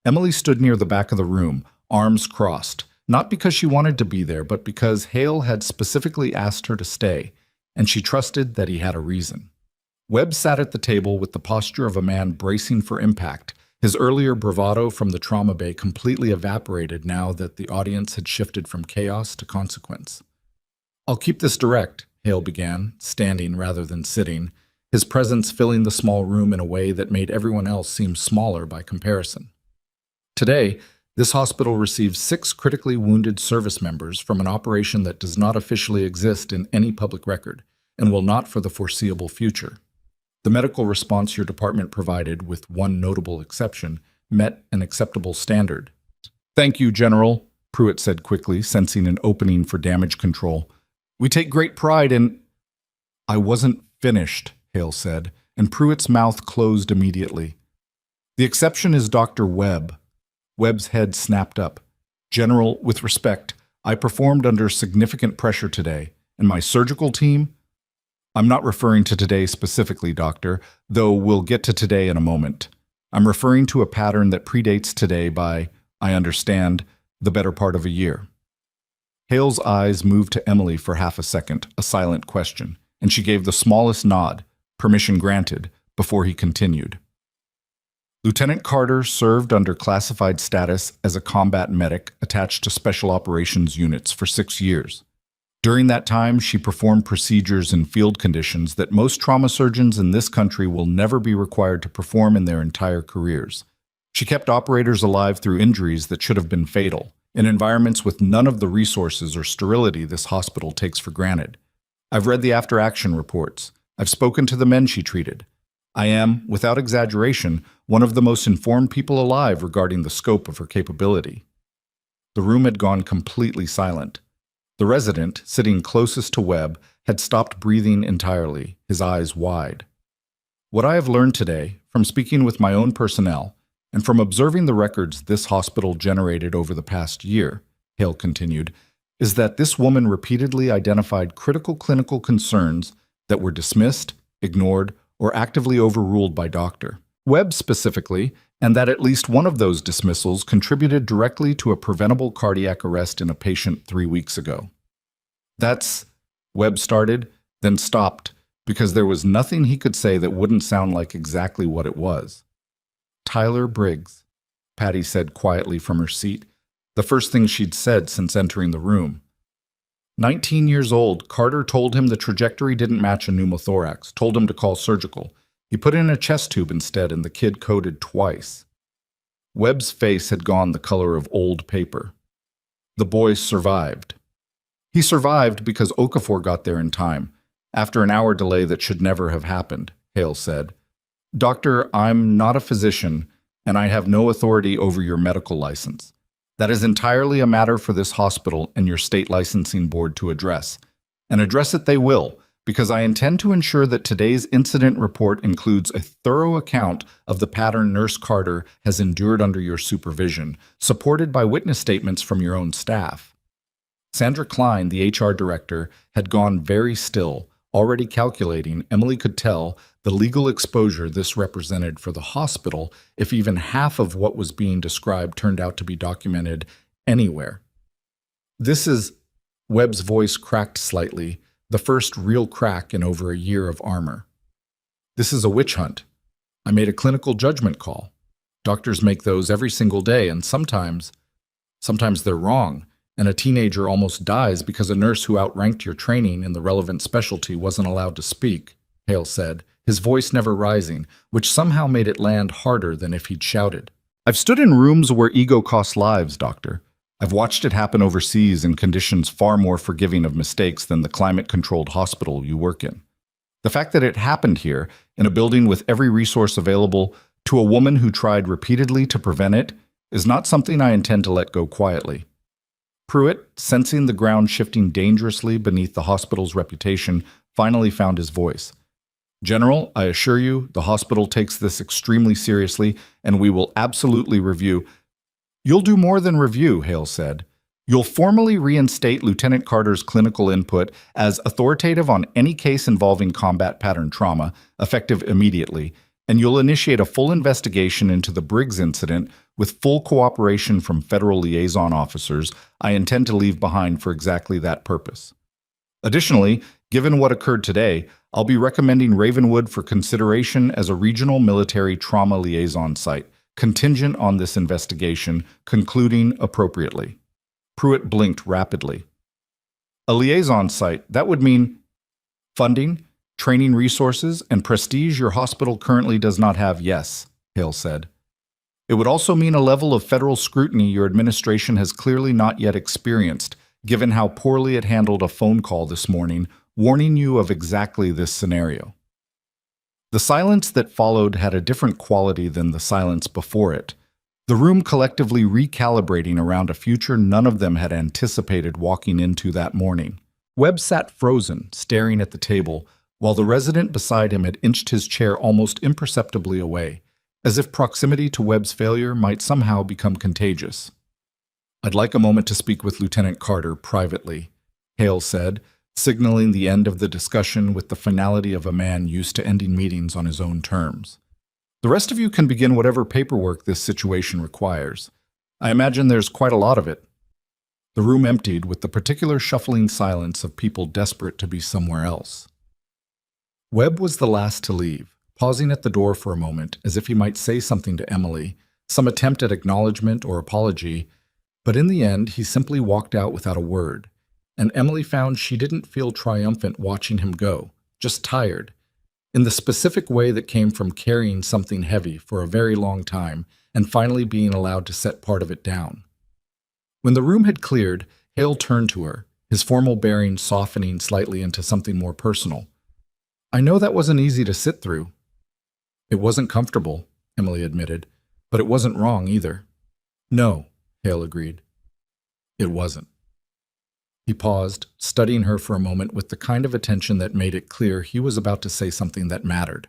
A: Emily stood near the back of the room, arms crossed, not because she wanted to be there, but because Hale had specifically asked her to stay, and she trusted that he had a reason. Webb sat at the table with the posture of a man bracing for impact, his earlier bravado from the trauma bay completely evaporated now that the audience had shifted from chaos to consequence. I'll keep this direct, Hale began, standing rather than sitting, his presence filling the small room in a way that made everyone else seem smaller by comparison. Today, this hospital receives 6 critically wounded service members from an operation that does not officially exist in any public record and will not for the foreseeable future. The medical response your department provided, with one notable exception, met an acceptable standard. Thank you, General, Pruitt said quickly, sensing an opening for damage control. We take great pride in... I wasn't finished, Hale said, and Pruitt's mouth closed immediately. The exception is Dr. Webb. Webb's head snapped up. General, with respect, I performed under significant pressure today, and my surgical team... I'm not referring to today specifically, Doctor, though we'll get to today in a moment. I'm referring to a pattern that predates today by, I understand, the better part of a year. Hale's eyes moved to Emily for half a second, a silent question, and she gave the smallest nod, permission granted, before he continued. Lieutenant Carter served under classified status as a combat medic attached to special operations units for 6 years. During that time, she performed procedures in field conditions that most trauma surgeons in this country will never be required to perform in their entire careers. She kept operators alive through injuries that should have been fatal, in environments with none of the resources or sterility this hospital takes for granted. I've read the after-action reports. I've spoken to the men she treated. I am, without exaggeration, one of the most informed people alive regarding the scope of her capability. The room had gone completely silent. The resident, sitting closest to Webb, had stopped breathing entirely, his eyes wide. What I have learned today, from speaking with my own personnel, and from observing the records this hospital generated over the past year, Hale continued, is that this woman repeatedly identified critical clinical concerns that were dismissed, ignored, or actively overruled by Dr. Webb specifically, and that at least one of those dismissals contributed directly to a preventable cardiac arrest in a patient 3 weeks ago. That's, Webb started, then stopped, because there was nothing he could say that wouldn't sound like exactly what it was. Tyler Briggs, Patty said quietly from her seat, the first thing she'd said since entering the room. 19 years old, Carter told him the trajectory didn't match a pneumothorax, told him to call surgical. He put in a chest tube instead, and the kid coded twice. Webb's face had gone the color of old paper. The boy survived. He survived because Okafor got there in time, after an hour delay that should never have happened, Hale said. Doctor, I'm not a physician, and I have no authority over your medical license. That is entirely a matter for this hospital and your state licensing board to address. And address it they will, because I intend to ensure that today's incident report includes a thorough account of the pattern Nurse Carter has endured under your supervision, supported by witness statements from your own staff. Sandra Klein, the HR director, had gone very still, already calculating, Emily could tell, the legal exposure this represented for the hospital if even half of what was being described turned out to be documented anywhere. This is, Webb's voice cracked slightly, the first real crack in over a year of armor. This is a witch hunt. I made a clinical judgment call. Doctors make those every single day, and sometimes they're wrong, and a teenager almost dies because a nurse who outranked your training in the relevant specialty wasn't allowed to speak, Hale said, his voice never rising, which somehow made it land harder than if he'd shouted. I've stood in rooms where ego costs lives, Doctor. I've watched it happen overseas in conditions far more forgiving of mistakes than the climate-controlled hospital you work in. The fact that it happened here, in a building with every resource available, to a woman who tried repeatedly to prevent it, is not something I intend to let go quietly. Pruitt, sensing the ground shifting dangerously beneath the hospital's reputation, finally found his voice. General, I assure you, the hospital takes this extremely seriously, and we will absolutely review. You'll do more than review, Hale said. You'll formally reinstate Lieutenant Carter's clinical input as authoritative on any case involving combat pattern trauma, effective immediately, and you'll initiate a full investigation into the Briggs incident with full cooperation from federal liaison officers I intend to leave behind for exactly that purpose. Additionally, given what occurred today, I'll be recommending Ravenwood for consideration as a regional military trauma liaison site, contingent on this investigation concluding appropriately. Pruitt blinked rapidly. A liaison site, that would mean funding, training resources, and prestige your hospital currently does not have, yes, Hale said. It would also mean a level of federal scrutiny your administration has clearly not yet experienced, given how poorly it handled a phone call this morning warning you of exactly this scenario. The silence that followed had a different quality than the silence before it, the room collectively recalibrating around a future none of them had anticipated walking into that morning. Webb sat frozen, staring at the table, while the resident beside him had inched his chair almost imperceptibly away, as if proximity to Webb's failure might somehow become contagious. I'd like a moment to speak with Lieutenant Carter privately, Hale said, signaling the end of the discussion with the finality of a man used to ending meetings on his own terms. The rest of you can begin whatever paperwork this situation requires. I imagine there's quite a lot of it. The room emptied with the particular shuffling silence of people desperate to be somewhere else. Webb was the last to leave, pausing at the door for a moment as if he might say something to Emily, some attempt at acknowledgement or apology, but in the end he simply walked out without a word, and Emily found she didn't feel triumphant watching him go, just tired, in the specific way that came from carrying something heavy for a very long time and finally being allowed to set part of it down. When the room had cleared, Hale turned to her, his formal bearing softening slightly into something more personal. I know that wasn't easy to sit through. It wasn't comfortable, Emily admitted, but it wasn't wrong either. No, Hale agreed. It wasn't. He paused, studying her for a moment with the kind of attention that made it clear he was about to say something that mattered.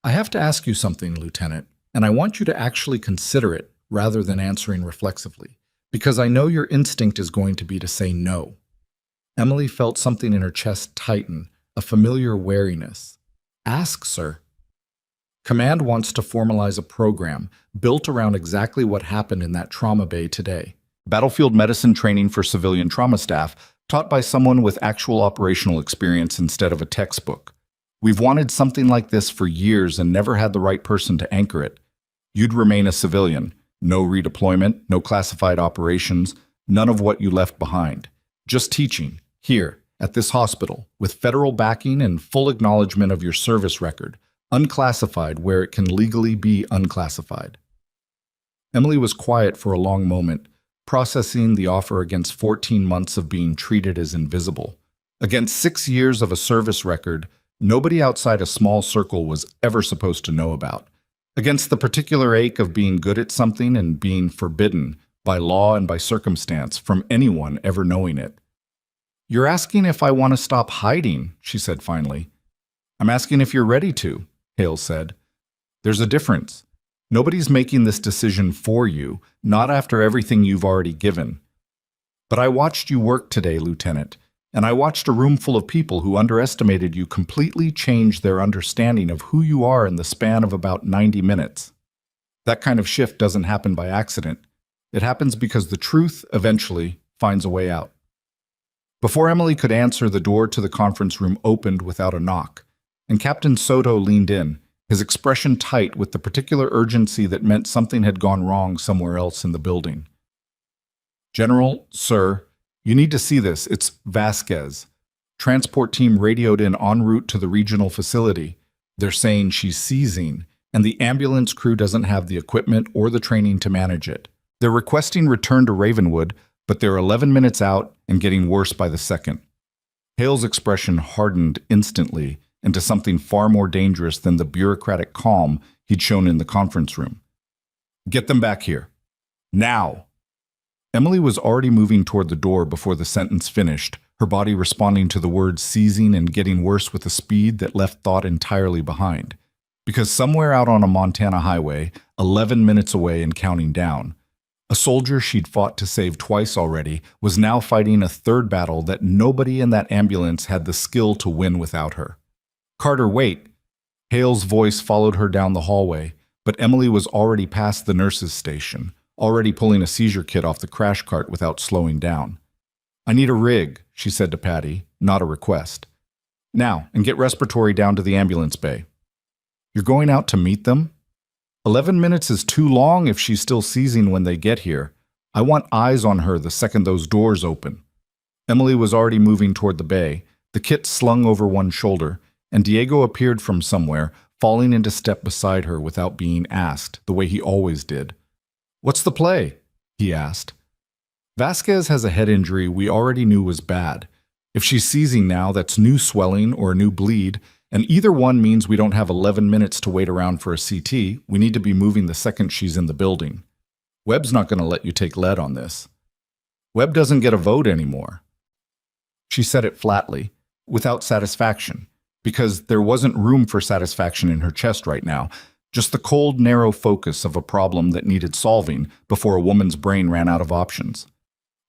A: I have to ask you something, Lieutenant, and I want you to actually consider it rather than answering reflexively, because I know your instinct is going to be to say no. Emily felt something in her chest tighten, a familiar wariness. Ask, sir. Command wants to formalize a program built around exactly what happened in that trauma bay today. Battlefield medicine training for civilian trauma staff, taught by someone with actual operational experience instead of a textbook. We've wanted something like this for years and never had the right person to anchor it. You'd remain a civilian. No redeployment, no classified operations, none of what you left behind. Just teaching, here, at this hospital, with federal backing and full acknowledgement of your service record, unclassified where it can legally be unclassified. Emily was quiet for a long moment, processing the offer against 14 months of being treated as invisible. Against 6 years of a service record nobody outside a small circle was ever supposed to know about. Against the particular ache of being good at something and being forbidden, by law and by circumstance, from anyone ever knowing it. You're asking if I want to stop hiding, she said finally. I'm asking if you're ready to, Hale said. There's a difference. Nobody's making this decision for you, not after everything you've already given. But I watched you work today, Lieutenant, and I watched a room full of people who underestimated you completely change their understanding of who you are in the span of about 90 minutes. That kind of shift doesn't happen by accident. It happens because the truth, eventually, finds a way out. Before Emily could answer, the door to the conference room opened without a knock, and Captain Soto leaned in, his expression tight with the particular urgency that meant something had gone wrong somewhere else in the building. General, sir, you need to see this. It's Vasquez. Transport team radioed in en route to the regional facility. They're saying she's seizing, and the ambulance crew doesn't have the equipment or the training to manage it. They're requesting return to Ravenwood, but they're 11 minutes out and getting worse by the second. Hale's expression hardened instantly into something far more dangerous than the bureaucratic calm he'd shown in the conference room. Get them back here. Now! Emily was already moving toward the door before the sentence finished, her body responding to the words seizing and getting worse with a speed that left thought entirely behind. Because somewhere out on a Montana highway, 11 minutes away and counting down, a soldier she'd fought to save twice already was now fighting a third battle that nobody in that ambulance had the skill to win without her. Carter, wait! Hale's voice followed her down the hallway, but Emily was already past the nurse's station, already pulling a seizure kit off the crash cart without slowing down. I need a rig, she said to Patty, not a request. Now, and get respiratory down to the ambulance bay. You're going out to meet them? 11 minutes is too long if she's still seizing when they get here. I want eyes on her the second those doors open. Emily was already moving toward the bay, the kit slung over one shoulder, and Diego appeared from somewhere, falling into step beside her without being asked, the way he always did. What's the play? He asked. Vasquez has a head injury we already knew was bad. If she's seizing now, that's new swelling or a new bleed, and either one means we don't have 11 minutes to wait around for a CT. We need to be moving the second she's in the building. Webb's not going to let you take lead on this. Webb doesn't get a vote anymore. She said it flatly, without satisfaction, because there wasn't room for satisfaction in her chest right now, just the cold, narrow focus of a problem that needed solving before a woman's brain ran out of options.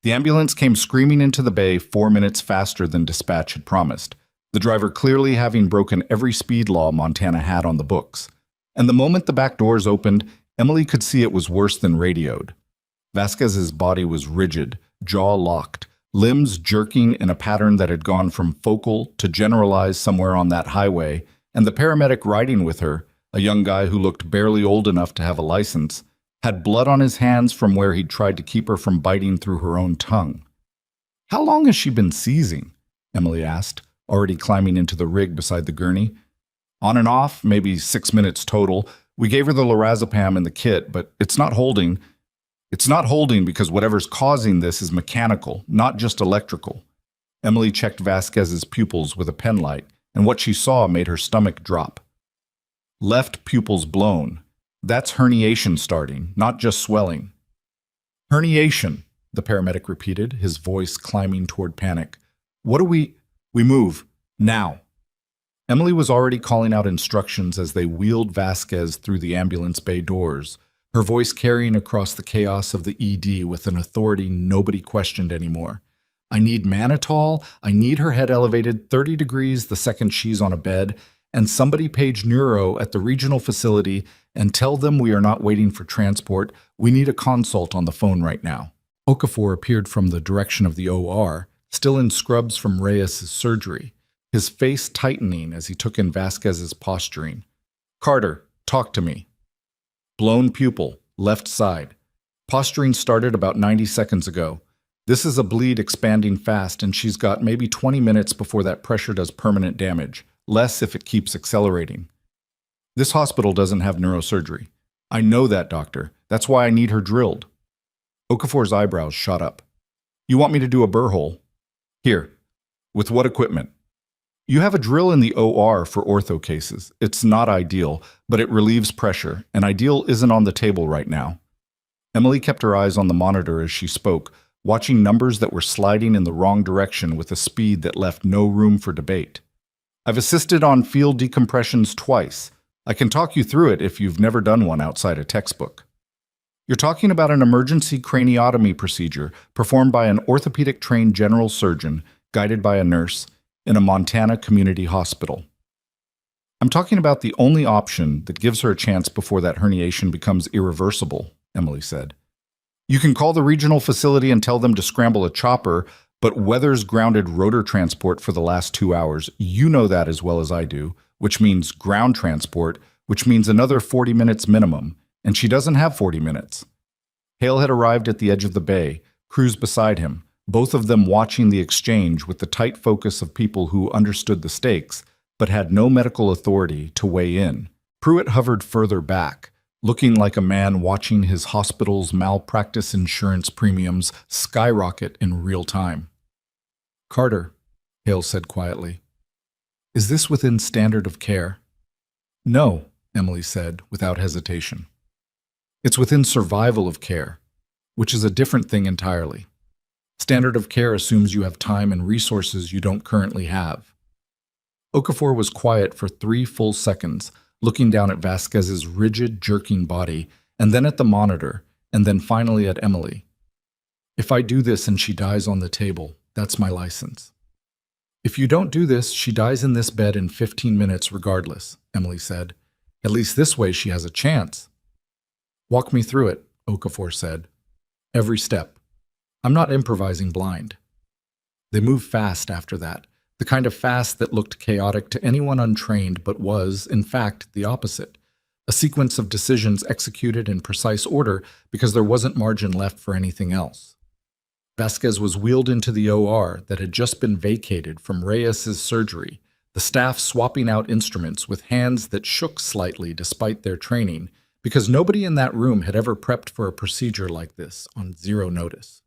A: The ambulance came screaming into the bay 4 minutes faster than dispatch had promised, the driver clearly having broken every speed law Montana had on the books. And the moment the back doors opened, Emily could see it was worse than radioed. Vasquez's body was rigid, jaw locked, limbs jerking in a pattern that had gone from focal to generalized somewhere on that highway, and the paramedic riding with her, a young guy who looked barely old enough to have a license, had blood on his hands from where he'd tried to keep her from biting through her own tongue. How long has she been seizing? Emily asked, already climbing into the rig beside the gurney. On and off, maybe 6 minutes total. We gave her the lorazepam in the kit, but it's not holding. It's not holding because whatever's causing this is mechanical, not just electrical. Emily checked Vasquez's pupils with a pen light, and what she saw made her stomach drop. Left pupils blown. That's herniation starting, not just swelling. Herniation, the paramedic repeated, his voice climbing toward panic. What do we move. Now. Emily was already calling out instructions as they wheeled Vasquez through the ambulance bay doors, her voice carrying across the chaos of the ED with an authority nobody questioned anymore. I need mannitol, I need her head elevated 30 degrees the second she's on a bed, and somebody page neuro at the regional facility and tell them we are not waiting for transport, we need a consult on the phone right now. Okafor appeared from the direction of the OR, still in scrubs from Reyes's surgery, his face tightening as he took in Vasquez's posturing. Carter, talk to me. Blown pupil, left side. Posturing started about 90 seconds ago. This is a bleed expanding fast, and she's got maybe 20 minutes before that pressure does permanent damage, less if it keeps accelerating. This hospital doesn't have neurosurgery. I know that, doctor. That's why I need her drilled. Okafor's eyebrows shot up. You want me to do a burr hole? Here. With what equipment? You have a drill in the OR for ortho cases. It's not ideal, but it relieves pressure, and ideal isn't on the table right now. Emily kept her eyes on the monitor as she spoke, watching numbers that were sliding in the wrong direction with a speed that left no room for debate. I've assisted on field decompressions twice. I can talk you through it if you've never done one outside a textbook. You're talking about an emergency craniotomy procedure performed by an orthopedic-trained general surgeon, guided by a nurse, in a Montana community hospital. I'm talking about the only option that gives her a chance before that herniation becomes irreversible, Emily said. You can call the regional facility and tell them to scramble a chopper, but weather's grounded rotor transport for the last 2 hours. You know that as well as I do, which means ground transport, which means another 40 minutes minimum, and she doesn't have 40 minutes. Hale had arrived at the edge of the bay, crews beside him, both of them watching the exchange with the tight focus of people who understood the stakes, but had no medical authority to weigh in. Pruitt hovered further back, looking like a man watching his hospital's malpractice insurance premiums skyrocket in real time. Carter, Hale said quietly, is this within standard of care? No, Emily said without hesitation. It's within survival of care, which is a different thing entirely. Standard of care assumes you have time and resources you don't currently have. Okafor was quiet for 3 full seconds, looking down at Vasquez's rigid, jerking body, and then at the monitor, and then finally at Emily. If I do this and she dies on the table, that's my license. If you don't do this, she dies in this bed in 15 minutes regardless, Emily said. At least this way she has a chance. Walk me through it, Okafor said. Every step. I'm not improvising blind. They moved fast after that, the kind of fast that looked chaotic to anyone untrained but was, in fact, the opposite. A sequence of decisions executed in precise order because there wasn't margin left for anything else. Vasquez was wheeled into the OR that had just been vacated from Reyes's surgery, the staff swapping out instruments with hands that shook slightly despite their training, because nobody in that room had ever prepped for a procedure like this on 0 notice.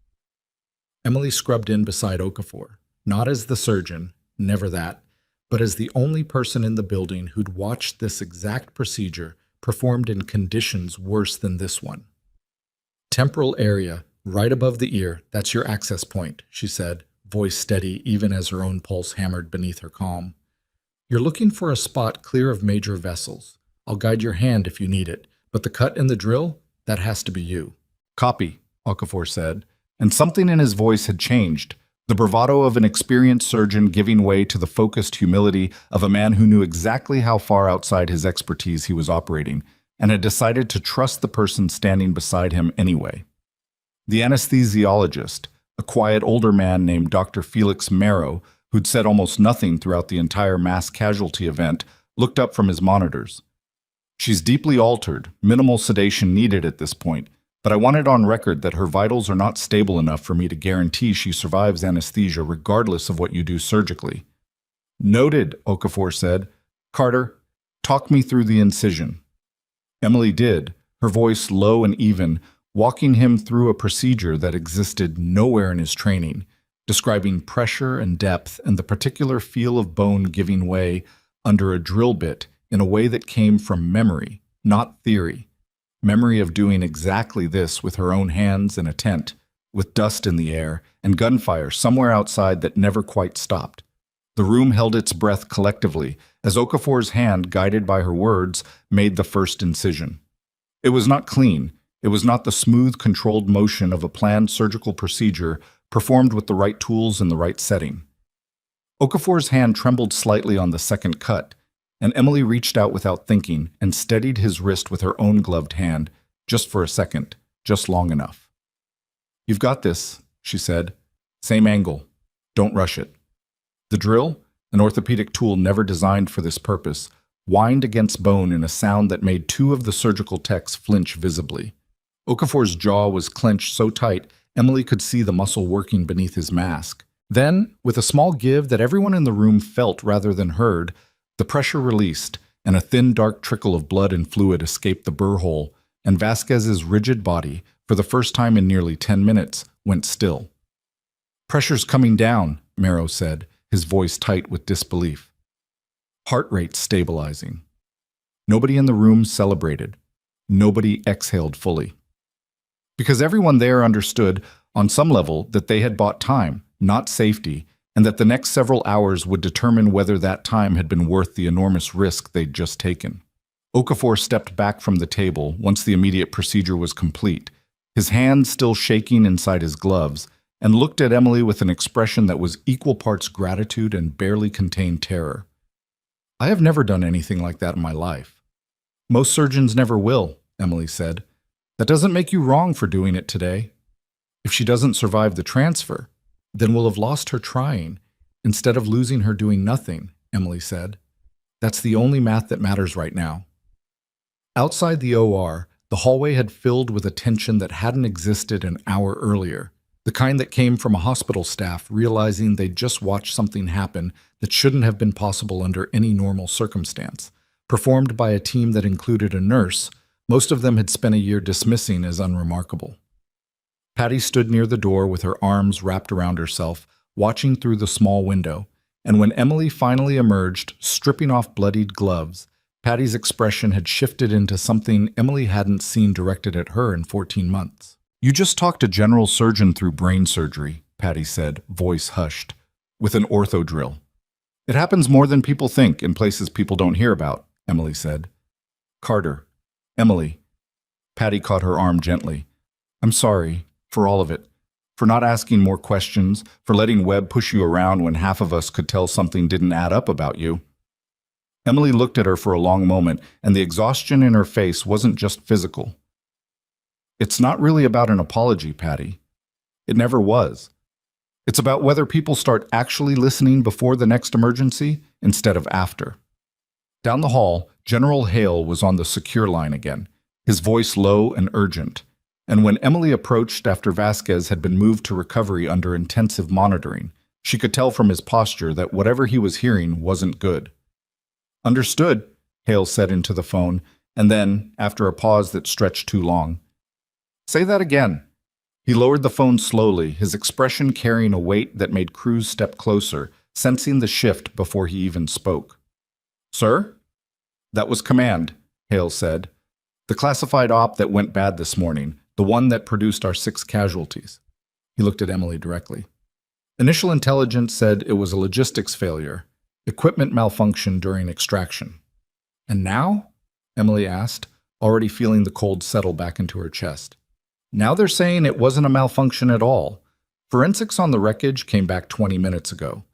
A: Emily scrubbed in beside Okafor, not as the surgeon, never that, but as the only person in the building who'd watched this exact procedure performed in conditions worse than this one. Temporal area, right above the ear, that's your access point, she said, voice steady even as her own pulse hammered beneath her calm. You're looking for a spot clear of major vessels. I'll guide your hand if you need it, but the cut in the drill, that has to be you. Copy, Okafor said, and something in his voice had changed, the bravado of an experienced surgeon giving way to the focused humility of a man who knew exactly how far outside his expertise he was operating, and had decided to trust the person standing beside him anyway. The anesthesiologist, a quiet older man named Dr. Felix Marrow, who'd said almost nothing throughout the entire mass casualty event, looked up from his monitors. She's deeply altered, minimal sedation needed at this point, but I want it on record that her vitals are not stable enough for me to guarantee she survives anesthesia regardless of what you do surgically. Noted, Okafor said. Carter, talk me through the incision. Emily did, her voice low and even, walking him through a procedure that existed nowhere in his training, describing pressure and depth and the particular feel of bone giving way under a drill bit in a way that came from memory, not theory. Memory of doing exactly this with her own hands in a tent, with dust in the air and gunfire somewhere outside that never quite stopped. The room held its breath collectively as Okafor's hand, guided by her words, made the first incision. It was not clean. It was not the smooth, controlled motion of a planned surgical procedure performed with the right tools in the right setting. Okafor's hand trembled slightly on the second cut, and Emily reached out without thinking and steadied his wrist with her own gloved hand, just for a second, just long enough. "You've got this," she said. "Same angle. Don't rush it." The drill, an orthopedic tool never designed for this purpose, whined against bone in a sound that made two of the surgical techs flinch visibly. Okafor's jaw was clenched so tight Emily could see the muscle working beneath his mask. Then, with a small give that everyone in the room felt rather than heard, the pressure released, and a thin, dark trickle of blood and fluid escaped the burr hole, and Vasquez's rigid body, for the first time in nearly 10 minutes, went still. "Pressure's coming down," Marrow said, his voice tight with disbelief. Heart rate stabilizing. Nobody in the room celebrated. Nobody exhaled fully. Because everyone there understood, on some level, that they had bought time, not safety, and that the next several hours would determine whether that time had been worth the enormous risk they'd just taken. Okafor stepped back from the table once the immediate procedure was complete, his hands still shaking inside his gloves, and looked at Emily with an expression that was equal parts gratitude and barely contained terror. "I have never done anything like that in my life." "Most surgeons never will," Emily said. "That doesn't make you wrong for doing it today. If she doesn't survive the transfer, then we'll have lost her trying, instead of losing her doing nothing," Emily said. "That's the only math that matters right now." Outside the OR, the hallway had filled with a tension that hadn't existed an hour earlier, the kind that came from a hospital staff realizing they'd just watched something happen that shouldn't have been possible under any normal circumstance, performed by a team that included a nurse most of them had spent a year dismissing as unremarkable. Patty stood near the door with her arms wrapped around herself, watching through the small window, and when Emily finally emerged, stripping off bloodied gloves, Patty's expression had shifted into something Emily hadn't seen directed at her in 14 months. "You just talked a general surgeon through brain surgery," Patty said, voice hushed, "with an ortho drill." "It happens more than people think in places people don't hear about," Emily said. "Carter. Emily." Patty caught her arm gently. "I'm sorry, for all of it. For not asking more questions, for letting Webb push you around when half of us could tell something didn't add up about you." Emily looked at her for a long moment, and the exhaustion in her face wasn't just physical. "It's not really about an apology, Patty. It never was. It's about whether people start actually listening before the next emergency instead of after." Down the hall, General Hale was on the secure line again, his voice low and urgent, and when Emily approached after Vasquez had been moved to recovery under intensive monitoring, she could tell from his posture that whatever he was hearing wasn't good. "Understood," Hale said into the phone, and then, after a pause that stretched too long, "Say that again." He lowered the phone slowly, his expression carrying a weight that made Cruz step closer, sensing the shift before he even spoke. "Sir?" "That was command," Hale said. "The classified op that went bad this morning, the one that produced our 6 casualties." He looked at Emily directly. "Initial intelligence said it was a logistics failure, equipment malfunction during extraction." "And now?" Emily asked, already feeling the cold settle back into her chest. "Now they're saying it wasn't a malfunction at all. Forensics on the wreckage came back 20 minutes ago.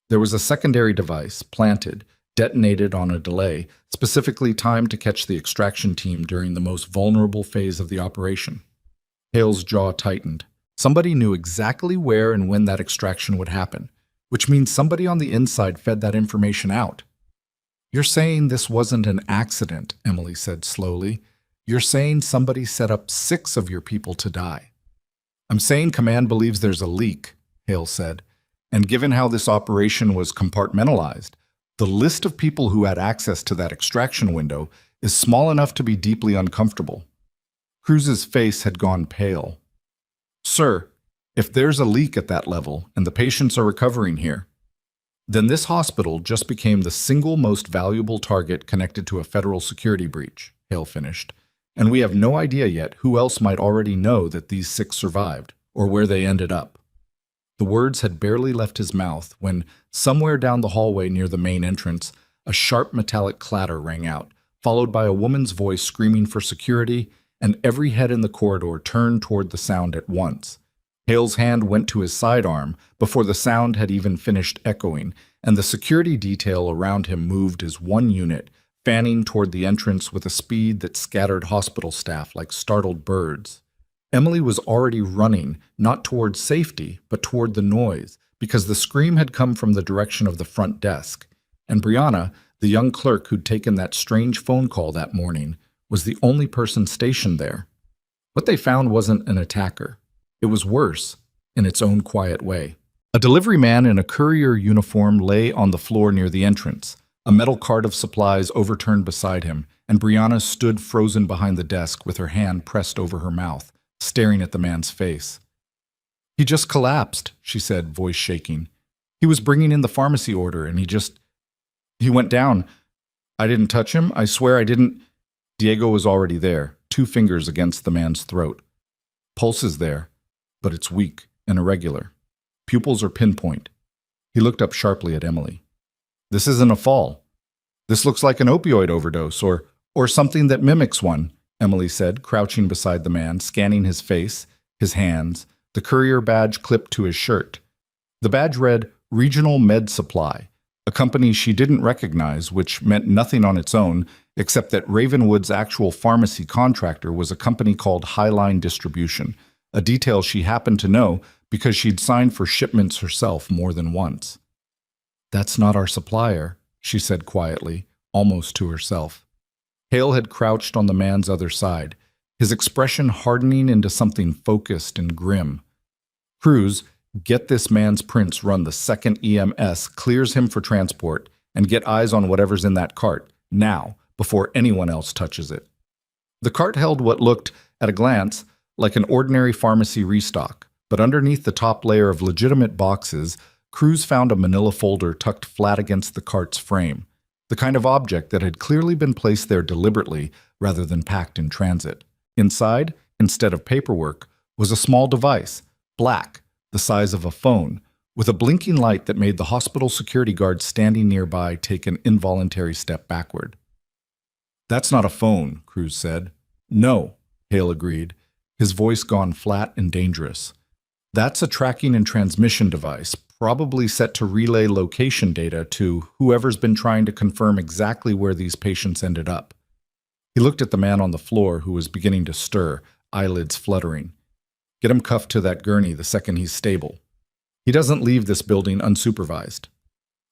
A: There was a secondary device, planted, detonated on a delay, specifically timed to catch the extraction team during the most vulnerable phase of the operation." Hale's jaw tightened. Somebody knew exactly where and when that extraction would happen, which means somebody on the inside fed that information out. "You're saying this wasn't an accident," Emily said slowly. "You're saying somebody set up 6 of your people to die." "I'm saying command believes there's a leak," Hale said, "and given how this operation was compartmentalized, the list of people who had access to that extraction window is small enough to be deeply uncomfortable." Cruz's face had gone pale. Sir, if there's a leak at that level and the patients are recovering here, then this hospital just became the single most valuable target connected to a federal security breach, Hale finished. And we have no idea yet who else might already know that these 6 survived, or where they ended up. The words had barely left his mouth when, somewhere down the hallway near the main entrance, a sharp metallic clatter rang out, followed by a woman's voice screaming for security, and every head in the corridor turned toward the sound at once. Hale's hand went to his sidearm before the sound had even finished echoing, and the security detail around him moved as one unit, fanning toward the entrance with a speed that scattered hospital staff like startled birds. Emily was already running, not toward safety, but toward the noise, because the scream had come from the direction of the front desk, and Brianna, the young clerk who'd taken that strange phone call that morning, was the only person stationed there. What they found wasn't an attacker. It was worse, in its own quiet way. A delivery man in a courier uniform lay on the floor near the entrance, a metal cart of supplies overturned beside him, and Brianna stood frozen behind the desk with her hand pressed over her mouth, staring at the man's face. He just collapsed, she said, voice shaking. He was bringing in the pharmacy order, and he went down. I didn't touch him. I swear I didn't. Diego was already there, 2 fingers against the man's throat. Pulse is there, but it's weak and irregular. Pupils are pinpoint. He looked up sharply at Emily. This isn't a fall. This looks like an opioid overdose or something that mimics one, Emily said, crouching beside the man, scanning his face, his hands, the courier badge clipped to his shirt. The badge read Regional Med Supply, a company she didn't recognize, which meant nothing on its own, except that Ravenwood's actual pharmacy contractor was a company called Highline Distribution, a detail she happened to know because she'd signed for shipments herself more than once. That's not our supplier, she said quietly, almost to herself. Hale had crouched on the man's other side, his expression hardening into something focused and grim. Cruz, get this man's prints run the second EMS clears him for transport, and get eyes on whatever's in that cart, now, before anyone else touches it. The cart held what looked, at a glance, like an ordinary pharmacy restock, but underneath the top layer of legitimate boxes, Cruz found a manila folder tucked flat against the cart's frame, the kind of object that had clearly been placed there deliberately rather than packed in transit. Inside, instead of paperwork, was a small device, black, the size of a phone, with a blinking light that made the hospital security guard standing nearby take an involuntary step backward. That's not a phone, Cruz said. No, Hale agreed, his voice gone flat and dangerous. That's a tracking and transmission device, probably set to relay location data to whoever's been trying to confirm exactly where these patients ended up. He looked at the man on the floor who was beginning to stir, eyelids fluttering. Get him cuffed to that gurney the second he's stable. He doesn't leave this building unsupervised.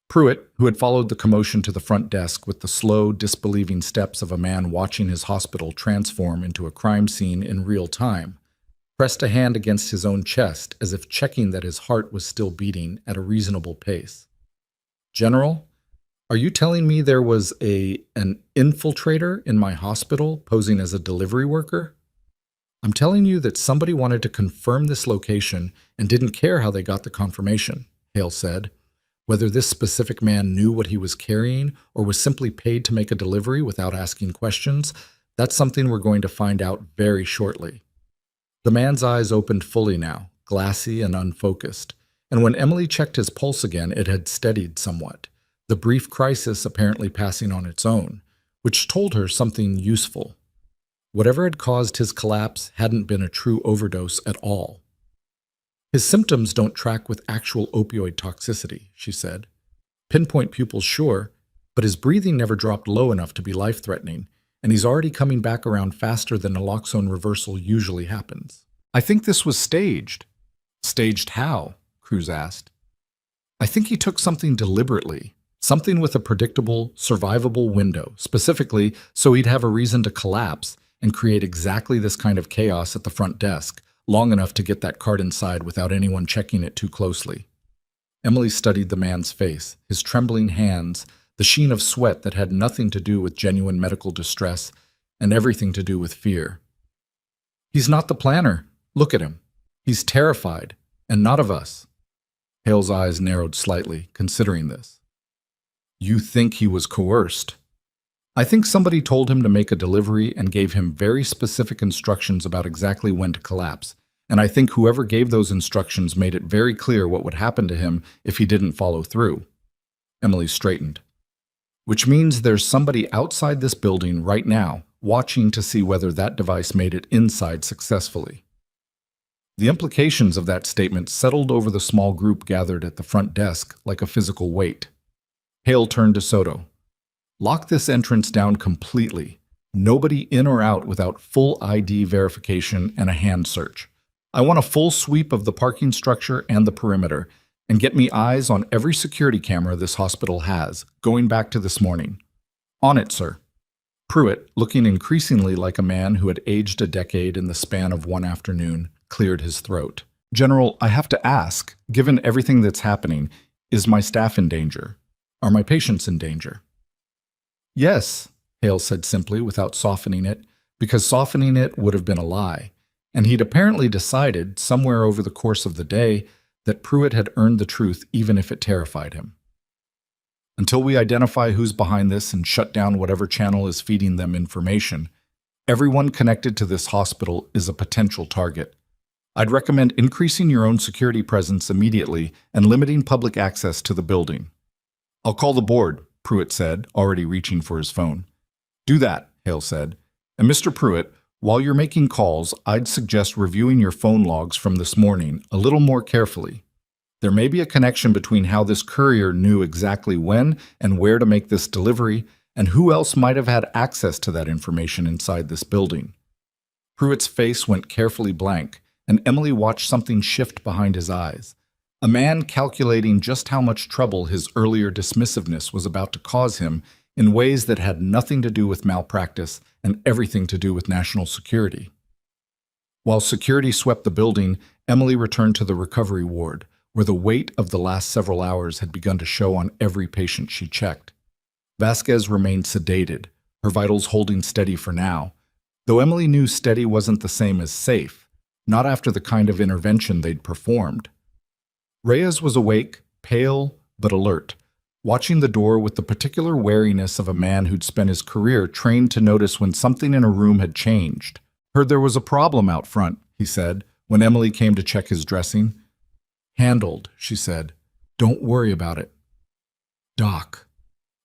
A: Pruitt, who had followed the commotion to the front desk with the slow, disbelieving steps of a man watching his hospital transform into a crime scene in real time, pressed a hand against his own chest as if checking that his heart was still beating at a reasonable pace. General, are you telling me there was an infiltrator in my hospital posing as a delivery worker? I'm telling you that somebody wanted to confirm this location and didn't care how they got the confirmation, Hale said. Whether this specific man knew what he was carrying or was simply paid to make a delivery without asking questions, that's something we're going to find out very shortly. The man's eyes opened fully now, glassy and unfocused, and when Emily checked his pulse again, it had steadied somewhat, the brief crisis apparently passing on its own, which told her something useful. Whatever had caused his collapse hadn't been a true overdose at all. His symptoms don't track with actual opioid toxicity, she said. Pinpoint pupils, sure, but his breathing never dropped low enough to be life-threatening, and he's already coming back around faster than naloxone reversal usually happens. I think this was staged. Staged how? Cruz asked. I think he took something deliberately, something with a predictable, survivable window, specifically so he'd have a reason to collapse and create exactly this kind of chaos at the front desk, long enough to get that cart inside without anyone checking it too closely. Emily studied the man's face, his trembling hands, the sheen of sweat that had nothing to do with genuine medical distress and everything to do with fear. He's not the planner. Look at him. He's terrified, and not of us. Hale's eyes narrowed slightly, considering this. You think he was coerced? I think somebody told him to make a delivery and gave him very specific instructions about exactly when to collapse, and I think whoever gave those instructions made it very clear what would happen to him if he didn't follow through. Emily straightened. Which means there's somebody outside this building right now, watching to see whether that device made it inside successfully. The implications of that statement settled over the small group gathered at the front desk like a physical weight. Hale turned to Soto. Lock this entrance down completely. Nobody in or out without full ID verification and a hand search. I want a full sweep of the parking structure and the perimeter, and get me eyes on every security camera this hospital has, going back to this morning. On it, sir. Pruitt, looking increasingly like a man who had aged a decade in the span of one afternoon, cleared his throat. General, I have to ask, given everything that's happening, is my staff in danger? Are my patients in danger? Yes, Hale said simply without softening it, because softening it would have been a lie, and he'd apparently decided, somewhere over the course of the day, that Pruitt had earned the truth even if it terrified him. Until we identify who's behind this and shut down whatever channel is feeding them information, everyone connected to this hospital is a potential target. I'd recommend increasing your own security presence immediately and limiting public access to the building. I'll call the board, Pruitt said, already reaching for his phone. Do that, Hale said. And Mr. Pruitt, while you're making calls, I'd suggest reviewing your phone logs from this morning a little more carefully. There may be a connection between how this courier knew exactly when and where to make this delivery, and who else might have had access to that information inside this building. Pruitt's face went carefully blank, and Emily watched something shift behind his eyes. A man calculating just how much trouble his earlier dismissiveness was about to cause him in ways that had nothing to do with malpractice and everything to do with national security. While security swept the building, Emily returned to the recovery ward, where the weight of the last several hours had begun to show on every patient she checked. Vasquez remained sedated, her vitals holding steady for now, though Emily knew steady wasn't the same as safe, not after the kind of intervention they'd performed. Reyes was awake, pale, but alert, watching the door with the particular wariness of a man who'd spent his career trained to notice when something in a room had changed. Heard there was a problem out front, he said, when Emily came to check his dressing. Handled, she said. Don't worry about it. Doc.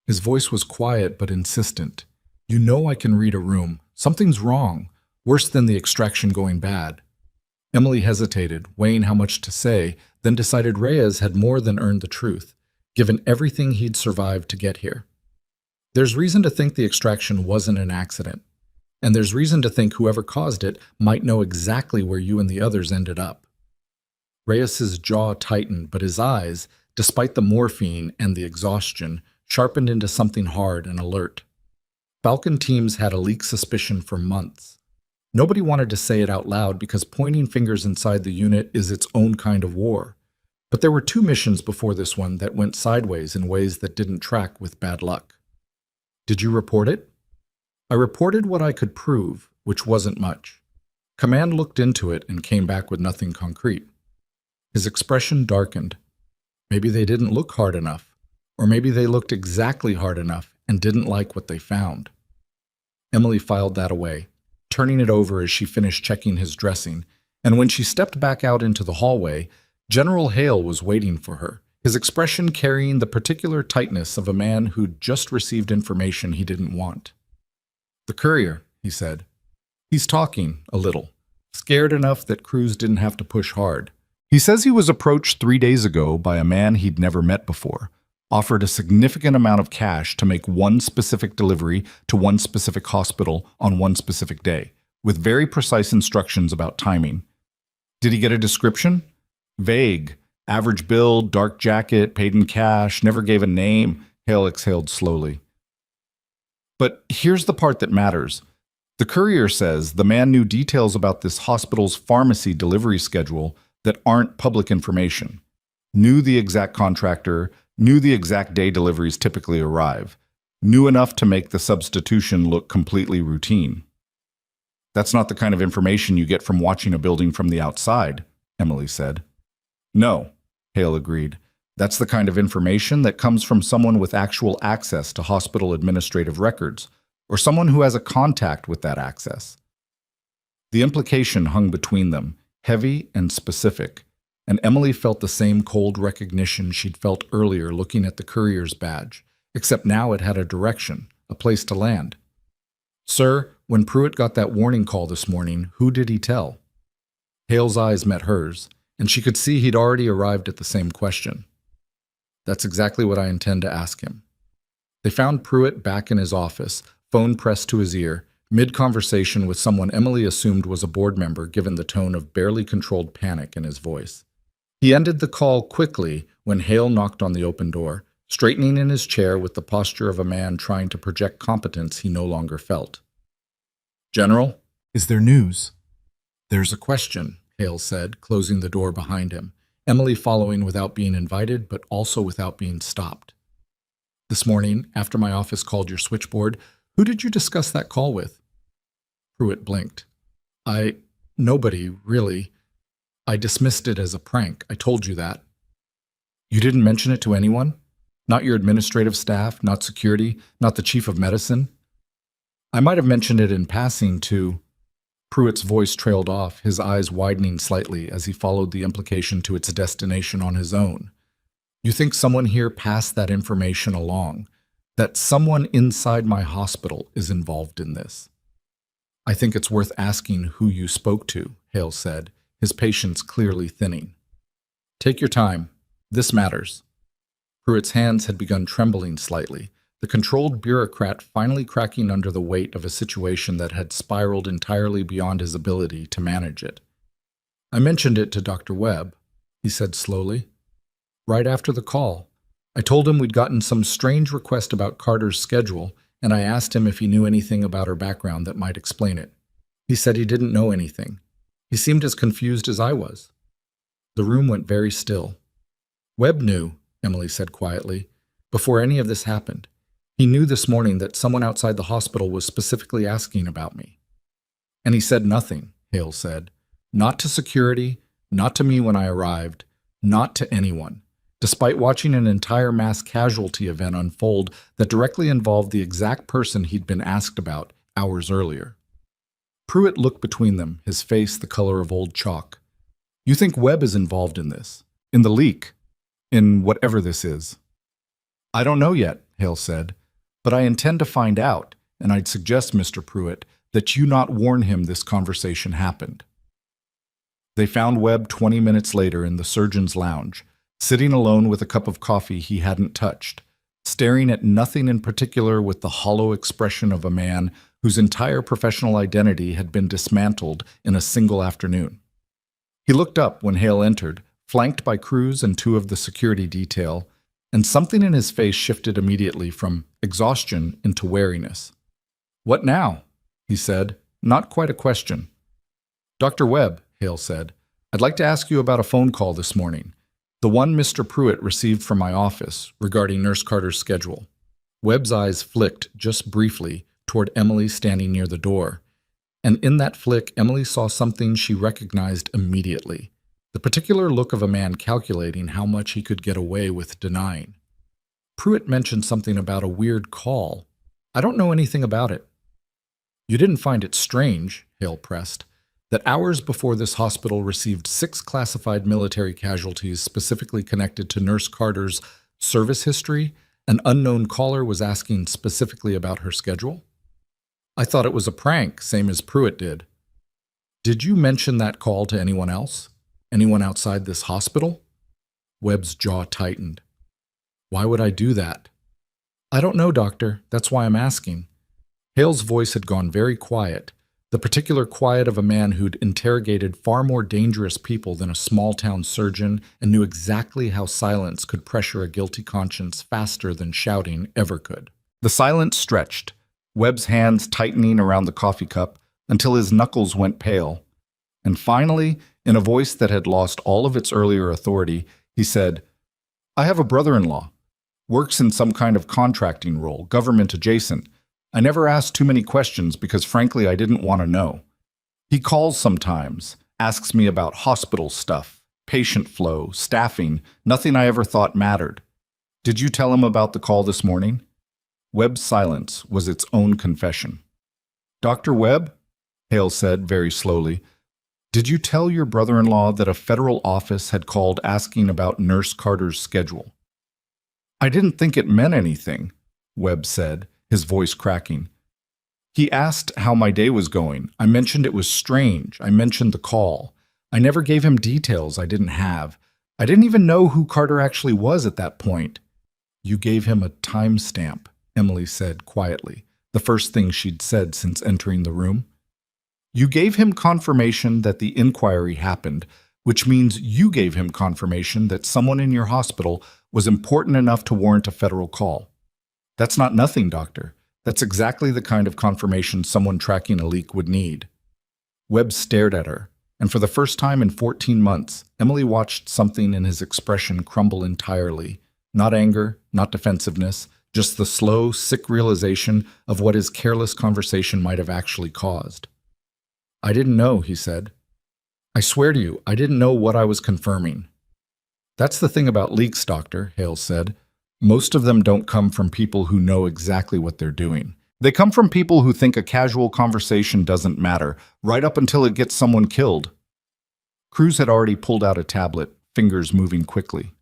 A: His voice was quiet but insistent. You know I can read a room. Something's wrong. Worse than the extraction going bad. Emily hesitated, weighing how much to say, then decided Reyes had more than earned the truth, given everything he'd survived to get here. There's reason to think the extraction wasn't an accident, and there's reason to think whoever caused it might know exactly where you and the others ended up. Reyes's jaw tightened, but his eyes, despite the morphine and the exhaustion, sharpened into something hard and alert. Falcon teams had a leak suspicion for months. Nobody wanted to say it out loud because pointing fingers inside the unit is its own kind of war. But there were 2 missions before this one that went sideways in ways that didn't track with bad luck. Did you report it? I reported what I could prove, which wasn't much. Command looked into it and came back with nothing concrete. His expression darkened. Maybe they didn't look hard enough, or maybe they looked exactly hard enough and didn't like what they found. Emily filed that away, turning it over as she finished checking his dressing, and when she stepped back out into the hallway, General Hale was waiting for her, his expression carrying the particular tightness of a man who'd just received information he didn't want. The courier, he said. He's talking, a little, scared enough that crews didn't have to push hard. He says he was approached 3 days ago by a man he'd never met before, offered a significant amount of cash to make one specific delivery to one specific hospital on one specific day, with very precise instructions about timing. Did he get a description? Vague. Average build, dark jacket, paid in cash, never gave a name. Hale exhaled slowly. But here's the part that matters. The courier says the man knew details about this hospital's pharmacy delivery schedule that aren't public information. Knew the exact contractor, knew the exact day deliveries typically arrive, knew enough to make the substitution look completely routine. That's not the kind of information you get from watching a building from the outside, Emily said. No, Hale agreed. That's the kind of information that comes from someone with actual access to hospital administrative records, or someone who has a contact with that access. The implication hung between them, heavy and specific, and Emily felt the same cold recognition she'd felt earlier looking at the courier's badge, except now it had a direction, a place to land. Sir, when Pruitt got that warning call this morning, who did he tell? Hale's eyes met hers, and she could see he'd already arrived at the same question. That's exactly what I intend to ask him. They found Pruitt back in his office, phone pressed to his ear, mid-conversation with someone Emily assumed was a board member given the tone of barely controlled panic in his voice. He ended the call quickly when Hale knocked on the open door, straightening in his chair with the posture of a man trying to project competence he no longer felt. General?
B: Is there news?
A: There's a question, Hale said, closing the door behind him, Emily following without being invited but also without being stopped. This morning, after my office called your switchboard, who did you discuss that call with? Pruitt blinked. Nobody, really. I dismissed it as a prank. I told you that. You didn't mention it to anyone? Not your administrative staff, not security, not the chief of medicine? I might have mentioned it in passing to... Pruitt's voice trailed off, his eyes widening slightly as he followed the implication to its destination on his own. You think someone here passed that information along, that someone inside my hospital is involved in this? I think it's worth asking who you spoke to, Hale said, his patience clearly thinning. Take your time. This matters. Pruitt's hands had begun trembling slightly, the controlled bureaucrat finally cracking under the weight of a situation that had spiraled entirely beyond his ability to manage it. I mentioned it to Dr. Webb, he said slowly. Right after the call, I told him we'd gotten some strange request about Carter's schedule, and I asked him if he knew anything about her background that might explain it. He said he didn't know anything. He seemed as confused as I was. The room went very still. Webb knew, Emily said quietly, before any of this happened. He knew this morning that someone outside the hospital was specifically asking about me. And he said nothing, Hale said. Not to security, not to me when I arrived, not to anyone, despite watching an entire mass casualty event unfold that directly involved the exact person he'd been asked about hours earlier. Pruitt looked between them, his face the color of old chalk. You think Webb is involved in this? In the leak? In whatever this is? I don't know yet, Hale said. But I intend to find out, and I'd suggest, Mr. Pruitt, that you not warn him this conversation happened. They found Webb 20 minutes later in the surgeon's lounge, sitting alone with a cup of coffee he hadn't touched, staring at nothing in particular with the hollow expression of a man whose entire professional identity had been dismantled in a single afternoon. He looked up when Hale entered, flanked by Cruz and two of the security detail, and something in his face shifted immediately from exhaustion into wariness. What now? He said, not quite a question. Dr. Webb, Hale said, I'd like to ask you about a phone call this morning, the one Mr. Pruitt received from my office regarding Nurse Carter's schedule. Webb's eyes flicked just briefly toward Emily standing near the door, and in that flick Emily saw something she recognized immediately. The particular look of a man calculating how much he could get away with denying. Pruitt mentioned something about a weird call. I don't know anything about it. You didn't find it strange, Hale pressed, that hours before this hospital received 6 classified military casualties specifically connected to Nurse Carter's service history, an unknown caller was asking specifically about her schedule? I thought it was a prank, same as Pruitt did. Did you mention that call to anyone else? Anyone outside this hospital? Webb's jaw tightened. Why would I do that? I don't know, Doctor. That's why I'm asking. Hale's voice had gone very quiet, the particular quiet of a man who'd interrogated far more dangerous people than a small-town surgeon and knew exactly how silence could pressure a guilty conscience faster than shouting ever could. The silence stretched, Webb's hands tightening around the coffee cup until his knuckles went pale. And finally, in a voice that had lost all of its earlier authority, he said, I have a brother-in-law. Works in some kind of contracting role, government adjacent. I never asked too many questions because frankly I didn't want to know. He calls sometimes, asks me about hospital stuff, patient flow, staffing, nothing I ever thought mattered. Did you tell him about the call this morning? Webb's silence was its own confession. Dr. Webb, Hale said very slowly, did you tell your brother-in-law that a federal office had called asking about Nurse Carter's schedule? I didn't think it meant anything, Webb said, his voice cracking. He asked how my day was going. I mentioned it was strange. I mentioned the call. I never gave him details I didn't have. I didn't even know who Carter actually was at that point. You gave him a timestamp, Emily said quietly, the first thing she'd said since entering the room. You gave him confirmation that the inquiry happened, which means you gave him confirmation that someone in your hospital was important enough to warrant a federal call. That's not nothing, doctor. That's exactly the kind of confirmation someone tracking a leak would need. Webb stared at her, and for the first time in 14 months, Emily watched something in his expression crumble entirely. Not anger, not defensiveness, just the slow, sick realization of what his careless conversation might have actually caused. I didn't know, he said. I swear to you, I didn't know what I was confirming. That's the thing about leaks, doctor, Hale said. Most of them don't come from people who know exactly what they're doing. They come from people who think a casual conversation doesn't matter, right up until it gets someone killed. Cruz had already pulled out a tablet, fingers moving quickly.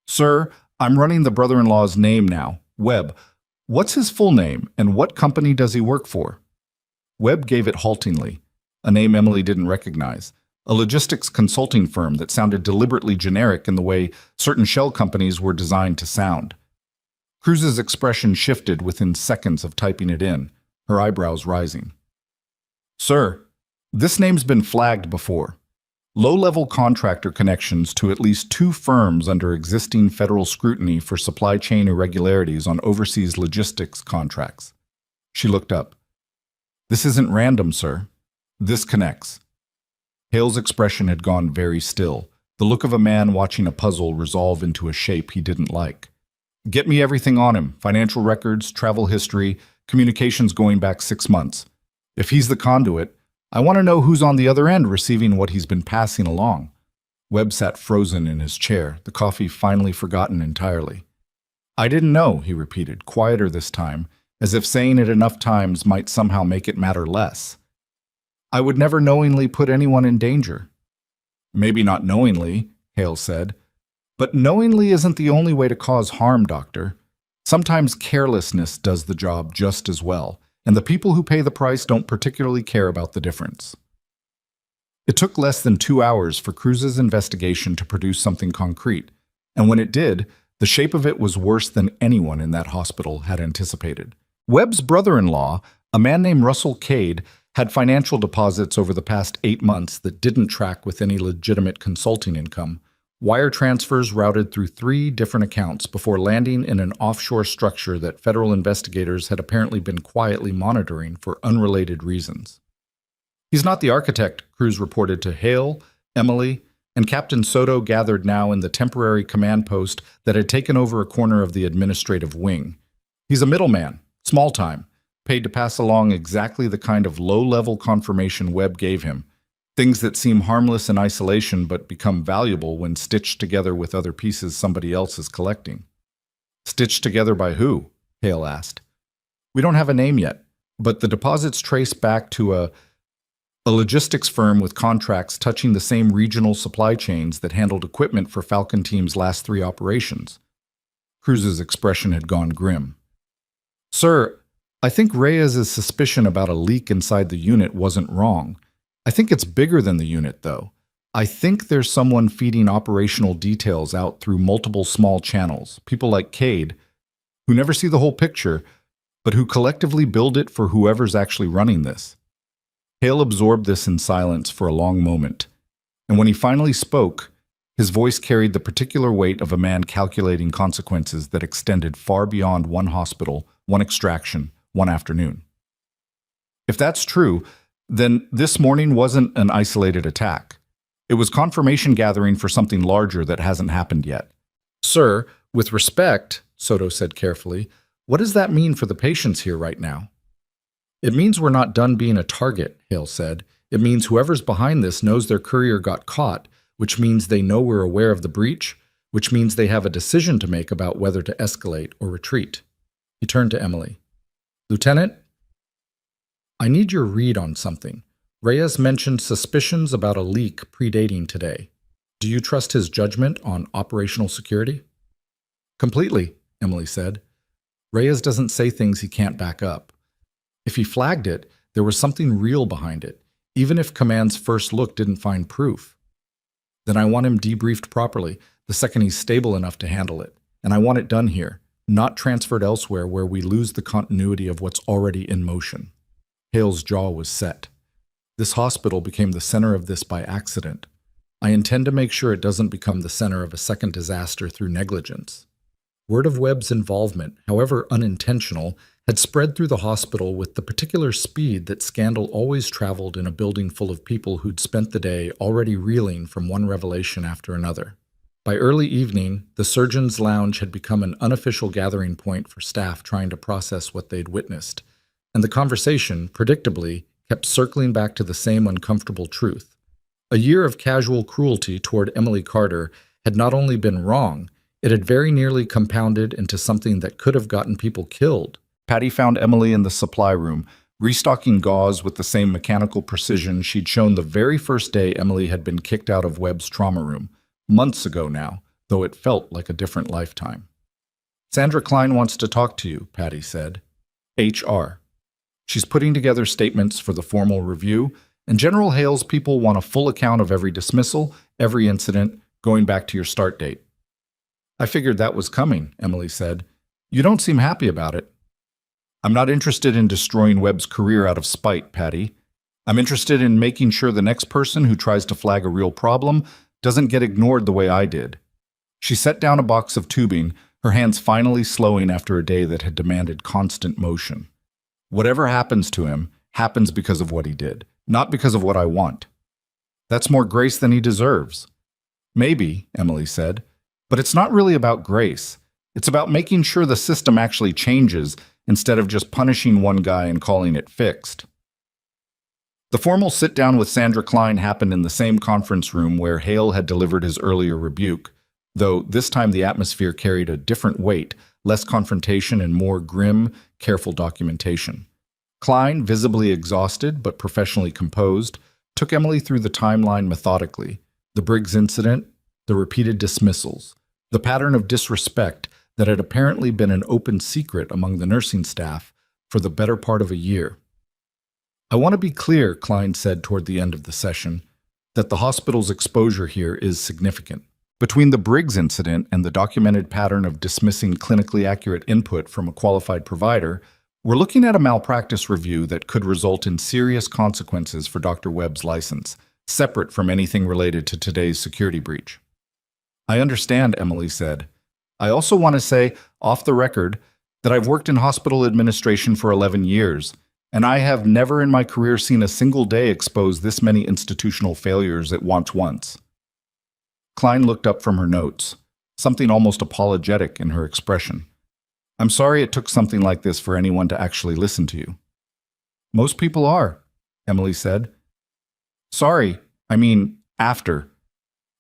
A: Sir, I'm running the brother-in-law's name now, Webb. What's his full name, and what company does he work for? Webb gave it haltingly, a name Emily didn't recognize, a logistics consulting firm that sounded deliberately generic in the way certain shell companies were designed to sound. Cruz's expression shifted within seconds of typing it in, her eyebrows rising. Sir, this name's been flagged before. Low-level contractor connections to at least 2 firms under existing federal scrutiny for supply chain irregularities on overseas logistics contracts. She looked up. This isn't random, sir. This connects. Hale's expression had gone very still, the look of a man watching a puzzle resolve into a shape he didn't like. Get me everything on him, financial records, travel history, communications going back 6 months. If he's the conduit, I want to know who's on the other end receiving what he's been passing along. Webb sat frozen in his chair, the coffee finally forgotten entirely. I didn't know, he repeated, quieter this time, as if saying it enough times might somehow make it matter less. I would never knowingly put anyone in danger. Maybe not knowingly, Hale said, but knowingly isn't the only way to cause harm, doctor. Sometimes carelessness does the job just as well, and the people who pay the price don't particularly care about the difference. It took less than 2 hours for Cruz's investigation to produce something concrete, and when it did, the shape of it was worse than anyone in that hospital had anticipated. Webb's brother-in-law, a man named Russell Cade, had financial deposits over the past 8 months that didn't track with any legitimate consulting income. Wire transfers routed through 3 different accounts before landing in an offshore structure that federal investigators had apparently been quietly monitoring for unrelated reasons. He's not the architect, Cruz reported to Hale, Emily, and Captain Soto gathered now in the temporary command post that had taken over a corner of the administrative wing. He's a middleman, small-time, paid to pass along exactly the kind of low-level confirmation Webb gave him, things that seem harmless in isolation but become valuable when stitched together with other pieces somebody else is collecting. Stitched together by who? Hale asked. We don't have a name yet, but the deposits trace back to a logistics firm with contracts touching the same regional supply chains that handled equipment for Falcon Team's last 3 operations. Cruz's expression had gone grim. Sir, I think Reyes's suspicion about a leak inside the unit wasn't wrong. I think it's bigger than the unit, though. I think there's someone feeding operational details out through multiple small channels, people like Cade, who never see the whole picture, but who collectively build it for whoever's actually running this. Hale absorbed this in silence for a long moment, and when he finally spoke, his voice carried the particular weight of a man calculating consequences that extended far beyond one hospital, one extraction, one afternoon. If that's true, then this morning wasn't an isolated attack. It was confirmation gathering for something larger that hasn't happened yet. Sir, with respect, Soto said carefully, what does that mean for the patients here right now? It means we're not done being a target, Hale said. It means whoever's behind this knows their courier got caught, which means they know we're aware of the breach, which means they have a decision to make about whether to escalate or retreat. He turned to Emily. Lieutenant, I need your read on something. Reyes mentioned suspicions about a leak predating today. Do you trust his judgment on operational security? Completely, Emily said. Reyes doesn't say things he can't back up. If he flagged it, there was something real behind it, even if Command's first look didn't find proof. Then I want him debriefed properly, the second he's stable enough to handle it. And I want it done here, not transferred elsewhere where we lose the continuity of what's already in motion. Hale's jaw was set. This hospital became the center of this by accident. I intend to make sure it doesn't become the center of a second disaster through negligence. Word of Webb's involvement, however unintentional, had spread through the hospital with the particular speed that scandal always traveled in a building full of people who'd spent the day already reeling from one revelation after another. By early evening, the surgeon's lounge had become an unofficial gathering point for staff trying to process what they'd witnessed, and the conversation, predictably, kept circling back to the same uncomfortable truth. A year of casual cruelty toward Emily Carter had not only been wrong, it had very nearly compounded into something that could have gotten people killed. Patty found Emily in the supply room, restocking gauze with the same mechanical precision she'd shown the very first day Emily had been kicked out of Webb's trauma room, months ago now, though it felt like a different lifetime. Sandra Klein wants to talk to you, Patty said. HR. She's putting together statements for the formal review, and General Hale's people want a full account of every dismissal, every incident, going back to your start date. I figured that was coming, Emily said. You don't seem happy about it. I'm not interested in destroying Webb's career out of spite, Patty. I'm interested in making sure the next person who tries to flag a real problem doesn't get ignored the way I did. She set down a box of tubing, her hands finally slowing after a day that had demanded constant motion. Whatever happens to him happens because of what he did, not because of what I want. That's more grace than he deserves. Maybe, Emily said, but it's not really about grace. It's about making sure the system actually changes instead of just punishing one guy and calling it fixed. The formal sit-down with Sandra Klein happened in the same conference room where Hale had delivered his earlier rebuke, though this time the atmosphere carried a different weight, less confrontation and more grim, careful documentation. Klein, visibly exhausted but professionally composed, took Emily through the timeline methodically, the Briggs incident, the repeated dismissals, the pattern of disrespect that had apparently been an open secret among the nursing staff for the better part of a year. I want to be clear, Klein said toward the end of the session, that the hospital's exposure here is significant. Between the Briggs incident and the documented pattern of dismissing clinically accurate input from a qualified provider, we're looking at a malpractice review that could result in serious consequences for Dr. Webb's license, separate from anything related to today's security breach. I understand, Emily said. I also want to say, off the record, that I've worked in hospital administration for 11 years, and I have never in my career seen a single day expose this many institutional failures at once. Klein looked up from her notes, something almost apologetic in her expression. I'm sorry it took something like this for anyone to actually listen to you. Most people are, Emily said. Sorry, I mean, after.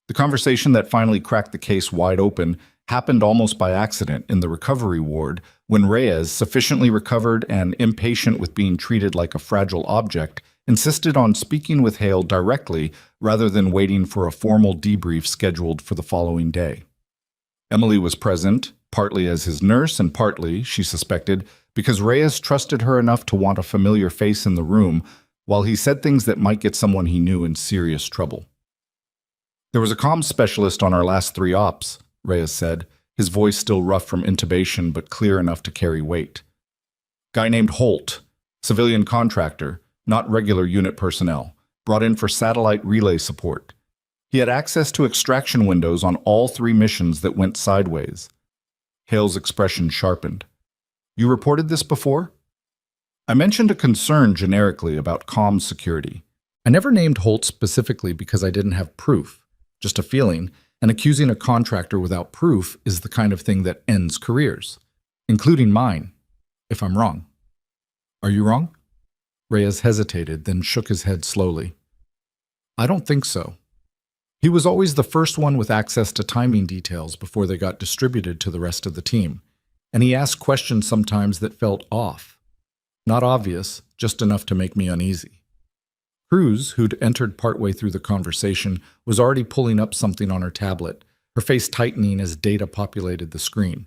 A: The conversation that finally cracked the case wide open happened almost by accident in the recovery ward when Reyes, sufficiently recovered and impatient with being treated like a fragile object, insisted on speaking with Hale directly rather than waiting for a formal debrief scheduled for the following day. Emily was present, partly as his nurse and partly, she suspected, because Reyes trusted her enough to want a familiar face in the room while he said things that might get someone he knew in serious trouble. There was a comms specialist on our last 3 ops, Reyes said, his voice still rough from intubation but clear enough to carry weight. Guy named Holt, civilian contractor, not regular unit personnel, brought in for satellite relay support. He had access to extraction windows on all 3 missions that went sideways. Hale's expression sharpened. You reported this before? I mentioned a concern generically about comms security. I never named Holt specifically because I didn't have proof, just a feeling, and accusing a contractor without proof is the kind of thing that ends careers, including mine, if I'm wrong. Are you wrong? Reyes hesitated, then shook his head slowly. I don't think so. He was always the first one with access to timing details before they got distributed to the rest of the team, and he asked questions sometimes that felt off. Not obvious, just enough to make me uneasy. Cruz, who'd entered partway through the conversation, was already pulling up something on her tablet, her face tightening as data populated the screen.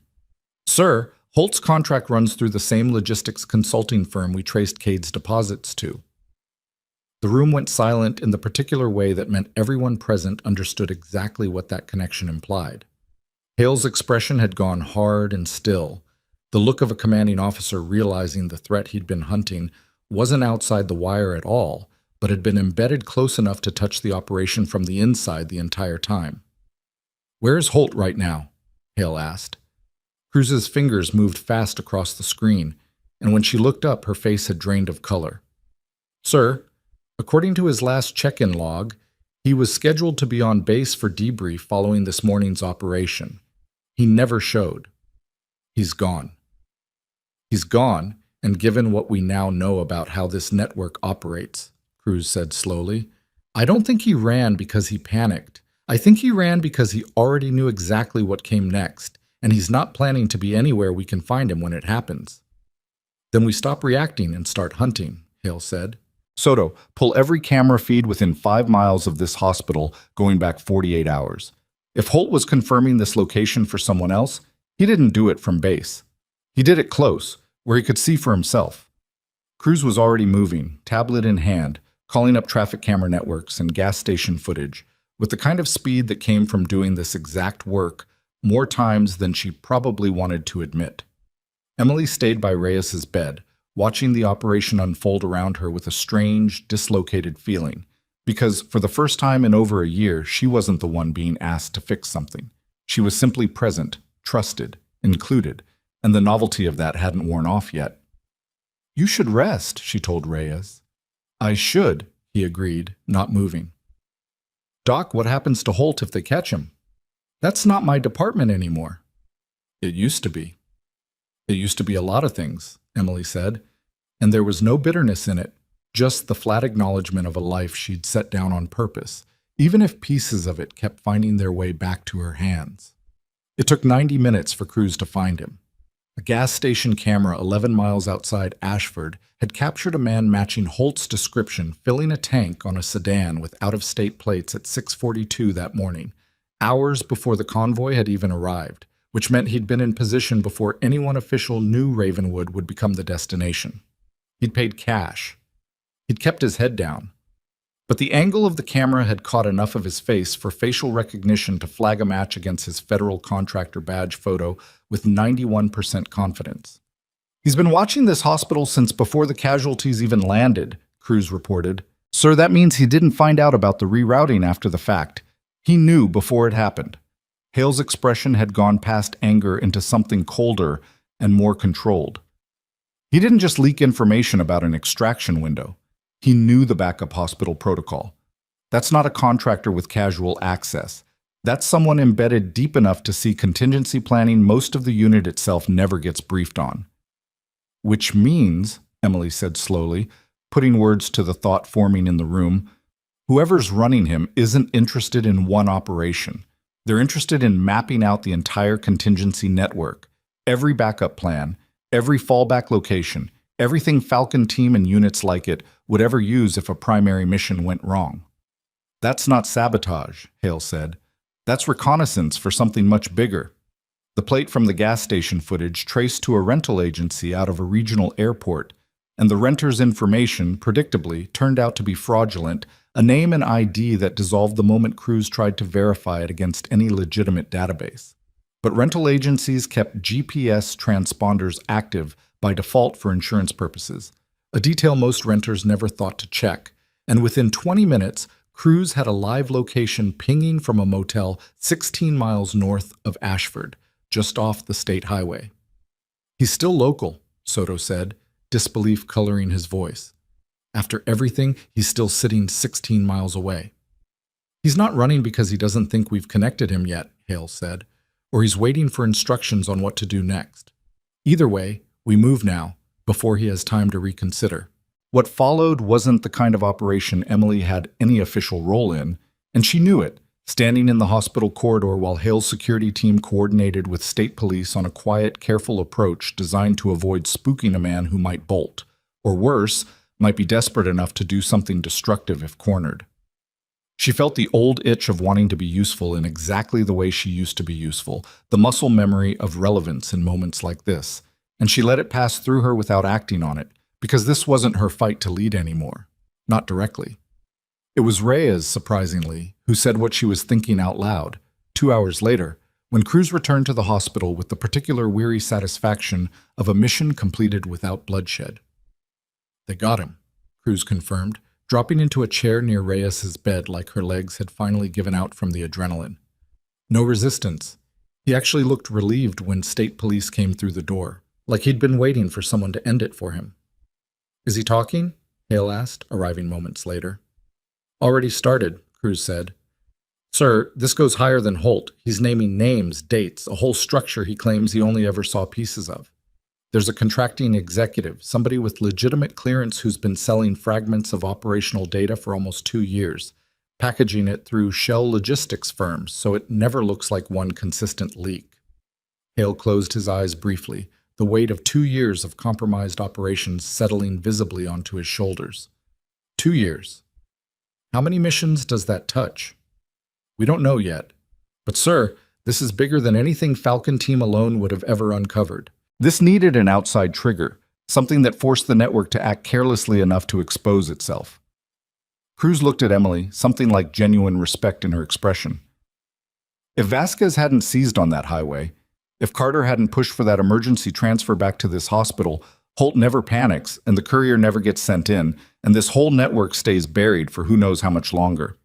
A: Sir, Holt's contract runs through the same logistics consulting firm we traced Cade's deposits to. The room went silent in the particular way that meant everyone present understood exactly what that connection implied. Hale's expression had gone hard and still. The look of a commanding officer realizing the threat he'd been hunting wasn't outside the wire at all, but had been embedded close enough to touch the operation from the inside the entire time. "Where is Holt right now?" Hale asked. Cruz's fingers moved fast across the screen, and when she looked up, her face had drained of color. "Sir, according to his last check-in log, he was scheduled to be on base for debrief following this morning's operation. He never showed. He's gone." "He's gone, and given what we now know about how this network operates," Cruz said slowly, "I don't think he ran because he panicked. I think he ran because he already knew exactly what came next, and he's not planning to be anywhere we can find him when it happens." "Then we stop reacting and start hunting," Hale said. "Soto, pull every camera feed within 5 miles of this hospital going back 48 hours. If Holt was confirming this location for someone else, he didn't do it from base. He did it close, where he could see for himself." Cruz was already moving, tablet in hand, calling up traffic camera networks and gas station footage, with the kind of speed that came from doing this exact work more times than she probably wanted to admit. Emily stayed by Reyes's bed, watching the operation unfold around her with a strange, dislocated feeling, because for the first time in over a year, she wasn't the one being asked to fix something. She was simply present, trusted, included, and the novelty of that hadn't worn off yet. "You should rest," she told Reyes. "I should," he agreed, not moving. "Doc, what happens to Holt if they catch him?" "That's not my department anymore." "It used to be." "It used to be a lot of things," Emily said, and there was no bitterness in it, just the flat acknowledgement of a life she'd set down on purpose, even if pieces of it kept finding their way back to her hands. It took 90 minutes for Cruz to find him. A gas station camera 11 miles outside Ashford had captured a man matching Holt's description filling a tank on a sedan with out-of-state plates at 6:42 that morning, hours before the convoy had even arrived, which meant he'd been in position before anyone official knew Ravenwood would become the destination. He'd paid cash. He'd kept his head down. But the angle of the camera had caught enough of his face for facial recognition to flag a match against his federal contractor badge photo with 91% confidence. "He's been watching this hospital since before the casualties even landed," Cruz reported. "Sir, that means he didn't find out about the rerouting after the fact. He knew before it happened." Hale's expression had gone past anger into something colder and more controlled. "He didn't just leak information about an extraction window. He knew the backup hospital protocol. That's not a contractor with casual access. That's someone embedded deep enough to see contingency planning most of the unit itself never gets briefed on." "Which means," Emily said slowly, putting words to the thought forming in the room, "whoever's running him isn't interested in one operation. They're interested in mapping out the entire contingency network, every backup plan, every fallback location, everything Falcon team and units like it would ever use if a primary mission went wrong." "That's not sabotage," Hale said. "That's reconnaissance for something much bigger." The plate from the gas station footage traced to a rental agency out of a regional airport, and the renter's information, predictably, turned out to be fraudulent, a name and ID that dissolved the moment Cruz tried to verify it against any legitimate database. But rental agencies kept GPS transponders active by default for insurance purposes, a detail most renters never thought to check, and within 20 minutes, Cruz had a live location pinging from a motel 16 miles north of Ashford, just off the state highway. "He's still local," Soto said, disbelief coloring his voice. "After everything, he's still sitting 16 miles away." "He's not running because he doesn't think we've connected him yet," Hale said, "or he's waiting for instructions on what to do next. Either way, we move now, before he has time to reconsider." What followed wasn't the kind of operation Emily had any official role in, and she knew it, standing in the hospital corridor while Hale's security team coordinated with state police on a quiet, careful approach designed to avoid spooking a man who might bolt, or worse, might be desperate enough to do something destructive if cornered. She felt the old itch of wanting to be useful in exactly the way she used to be useful, the muscle memory of relevance in moments like this, and she let it pass through her without acting on it, because this wasn't her fight to lead anymore. Not directly. It was Reyes, surprisingly, who said what she was thinking out loud, 2 hours later, when Cruz returned to the hospital with the particular weary satisfaction of a mission completed without bloodshed. They got him, Cruz confirmed, dropping into a chair near Reyes's bed like her legs had finally given out from the adrenaline. No resistance. He actually looked relieved when state police came through the door, like he'd been waiting for someone to end it for him. Is he talking? Hale asked, arriving moments later. Already started, Cruz said. Sir, this goes higher than Holt. He's naming names, dates, a whole structure he claims he only ever saw pieces of. There's a contracting executive, somebody with legitimate clearance who's been selling fragments of operational data for almost 2 years, packaging it through shell logistics firms so it never looks like one consistent leak. Hale closed his eyes briefly, the weight of 2 years of compromised operations settling visibly onto his shoulders. 2 years. How many missions does that touch? We don't know yet. But sir, this is bigger than anything Falcon Team alone would have ever uncovered. This needed an outside trigger, something that forced the network to act carelessly enough to expose itself. Cruz looked at Emily, something like genuine respect in her expression. If Vasquez hadn't seized on that highway, if Carter hadn't pushed for that emergency transfer back to this hospital, Holt never panics and the courier never gets sent in, and this whole network stays buried for who knows how much longer.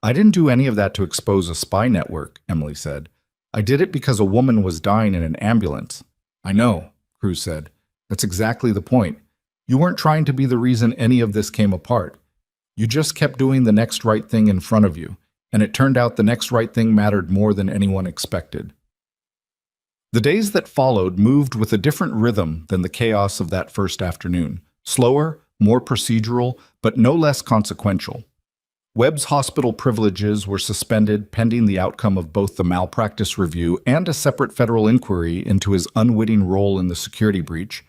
A: I didn't do any of that to expose a spy network, Emily said. I did it because a woman was dying in an ambulance. I know, Cruz said. That's exactly the point. You weren't trying to be the reason any of this came apart. You just kept doing the next right thing in front of you, and it turned out the next right thing mattered more than anyone expected. The days that followed moved with a different rhythm than the chaos of that first afternoon. Slower, more procedural, but no less consequential. Webb's hospital privileges were suspended pending the outcome of both the malpractice review and a separate federal inquiry into his unwitting role in the security breach.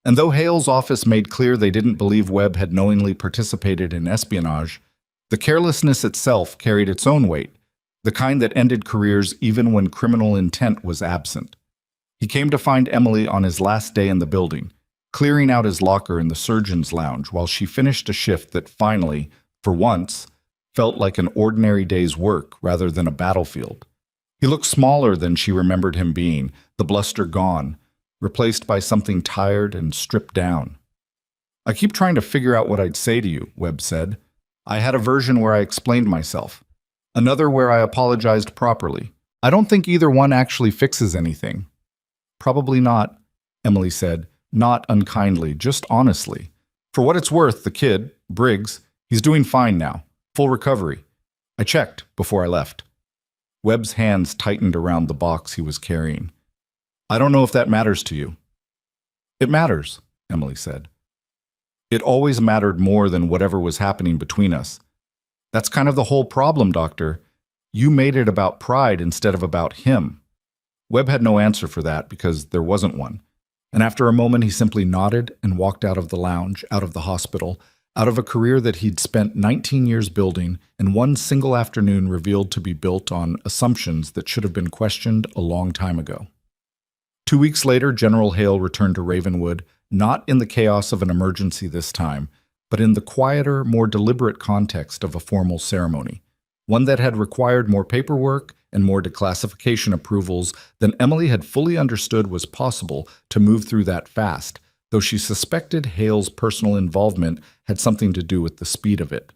A: And though Hale's office made clear they didn't believe Webb had knowingly participated in espionage, the carelessness itself carried its own weight, the kind that ended careers even when criminal intent was absent. He came to find Emily on his last day in the building, clearing out his locker in the surgeon's lounge while she finished a shift that finally, for once, felt like an ordinary day's work rather than a battlefield. He looked smaller than she remembered him being, the bluster gone, replaced by something tired and stripped down. I keep trying to figure out what I'd say to you, Webb said. I had a version where I explained myself, another where I apologized properly. I don't think either one actually fixes anything. Probably not, Emily said, not unkindly, just honestly. For what it's worth, the kid, Briggs, he's doing fine now. Full recovery. I checked before I left. Webb's hands tightened around the box he was carrying. I don't know if that matters to you. It matters, Emily said. It always mattered more than whatever was happening between us. That's kind of the whole problem, Doctor. You made it about pride instead of about him. Webb had no answer for that because there wasn't one. And after a moment, he simply nodded and walked out of the lounge, out of the hospital, out of a career that he'd spent 19 years building and one single afternoon revealed to be built on assumptions that should have been questioned a long time ago. 2 weeks later, General Hale returned to Ravenwood, not in the chaos of an emergency this time, but in the quieter, more deliberate context of a formal ceremony, one that had required more paperwork and more declassification approvals than Emily had fully understood was possible to move through that fast, though she suspected Hale's personal involvement had something to do with the speed of it.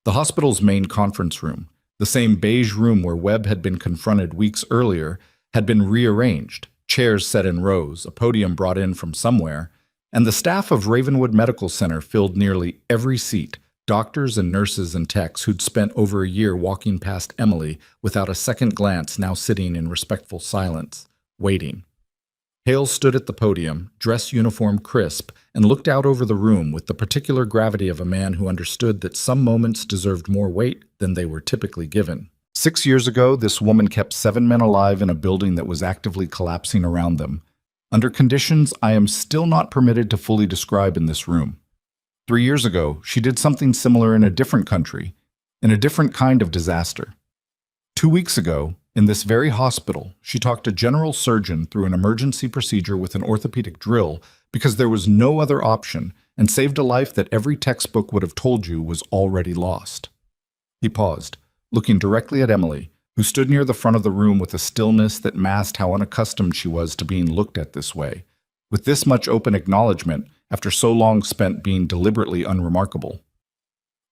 A: The hospital's main conference room, the same beige room where Webb had been confronted weeks earlier, had been rearranged, chairs set in rows, a podium brought in from somewhere, and the staff of Ravenwood Medical Center filled nearly every seat, doctors and nurses and techs who'd spent over a year walking past Emily without a second glance, now sitting in respectful silence, waiting. Hale stood at the podium, dress uniform crisp, and looked out over the room with the particular gravity of a man who understood that some moments deserved more weight than they were typically given. 6 years ago, this woman kept 7 men alive in a building that was actively collapsing around them, under conditions I am still not permitted to fully describe in this room. 3 years ago, she did something similar in a different country, in a different kind of disaster. 2 weeks ago, in this very hospital, she talked a general surgeon through an emergency procedure with an orthopedic drill because there was no other option, and saved a life that every textbook would have told you was already lost. He paused, looking directly at Emily, who stood near the front of the room with a stillness that masked how unaccustomed she was to being looked at this way, with this much open acknowledgement after so long spent being deliberately unremarkable.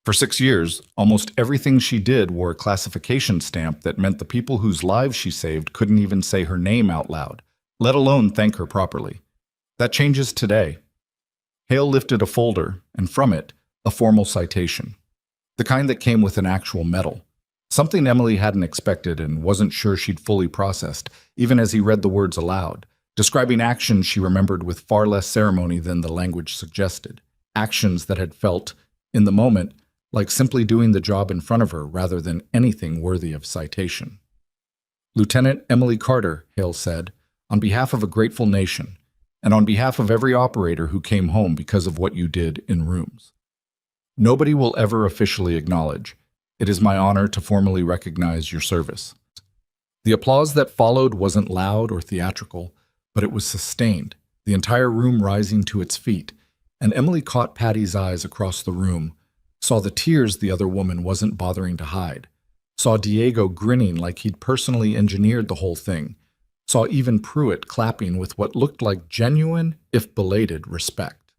A: For 6 years, almost everything she did wore a classification stamp that meant the people whose lives she saved couldn't even say her name out loud, let alone thank her properly. That changes today. Hale lifted a folder, and from it, a formal citation. The kind that came with an actual medal. Something Emily hadn't expected and wasn't sure she'd fully processed, even as he read the words aloud, describing actions she remembered with far less ceremony than the language suggested. Actions that had felt, in the moment, like simply doing the job in front of her rather than anything worthy of citation. Lieutenant Emily Carter, Hale said, on behalf of a grateful nation, and on behalf of every operator who came home because of what you did in rooms. Nobody will ever officially acknowledge. It is my honor to formally recognize your service. The applause that followed wasn't loud or theatrical, but it was sustained, the entire room rising to its feet, and Emily caught Patty's eyes across the room, saw the tears the other woman wasn't bothering to hide, saw Diego grinning like he'd personally engineered the whole thing, saw even Pruitt clapping with what looked like genuine, if belated, respect.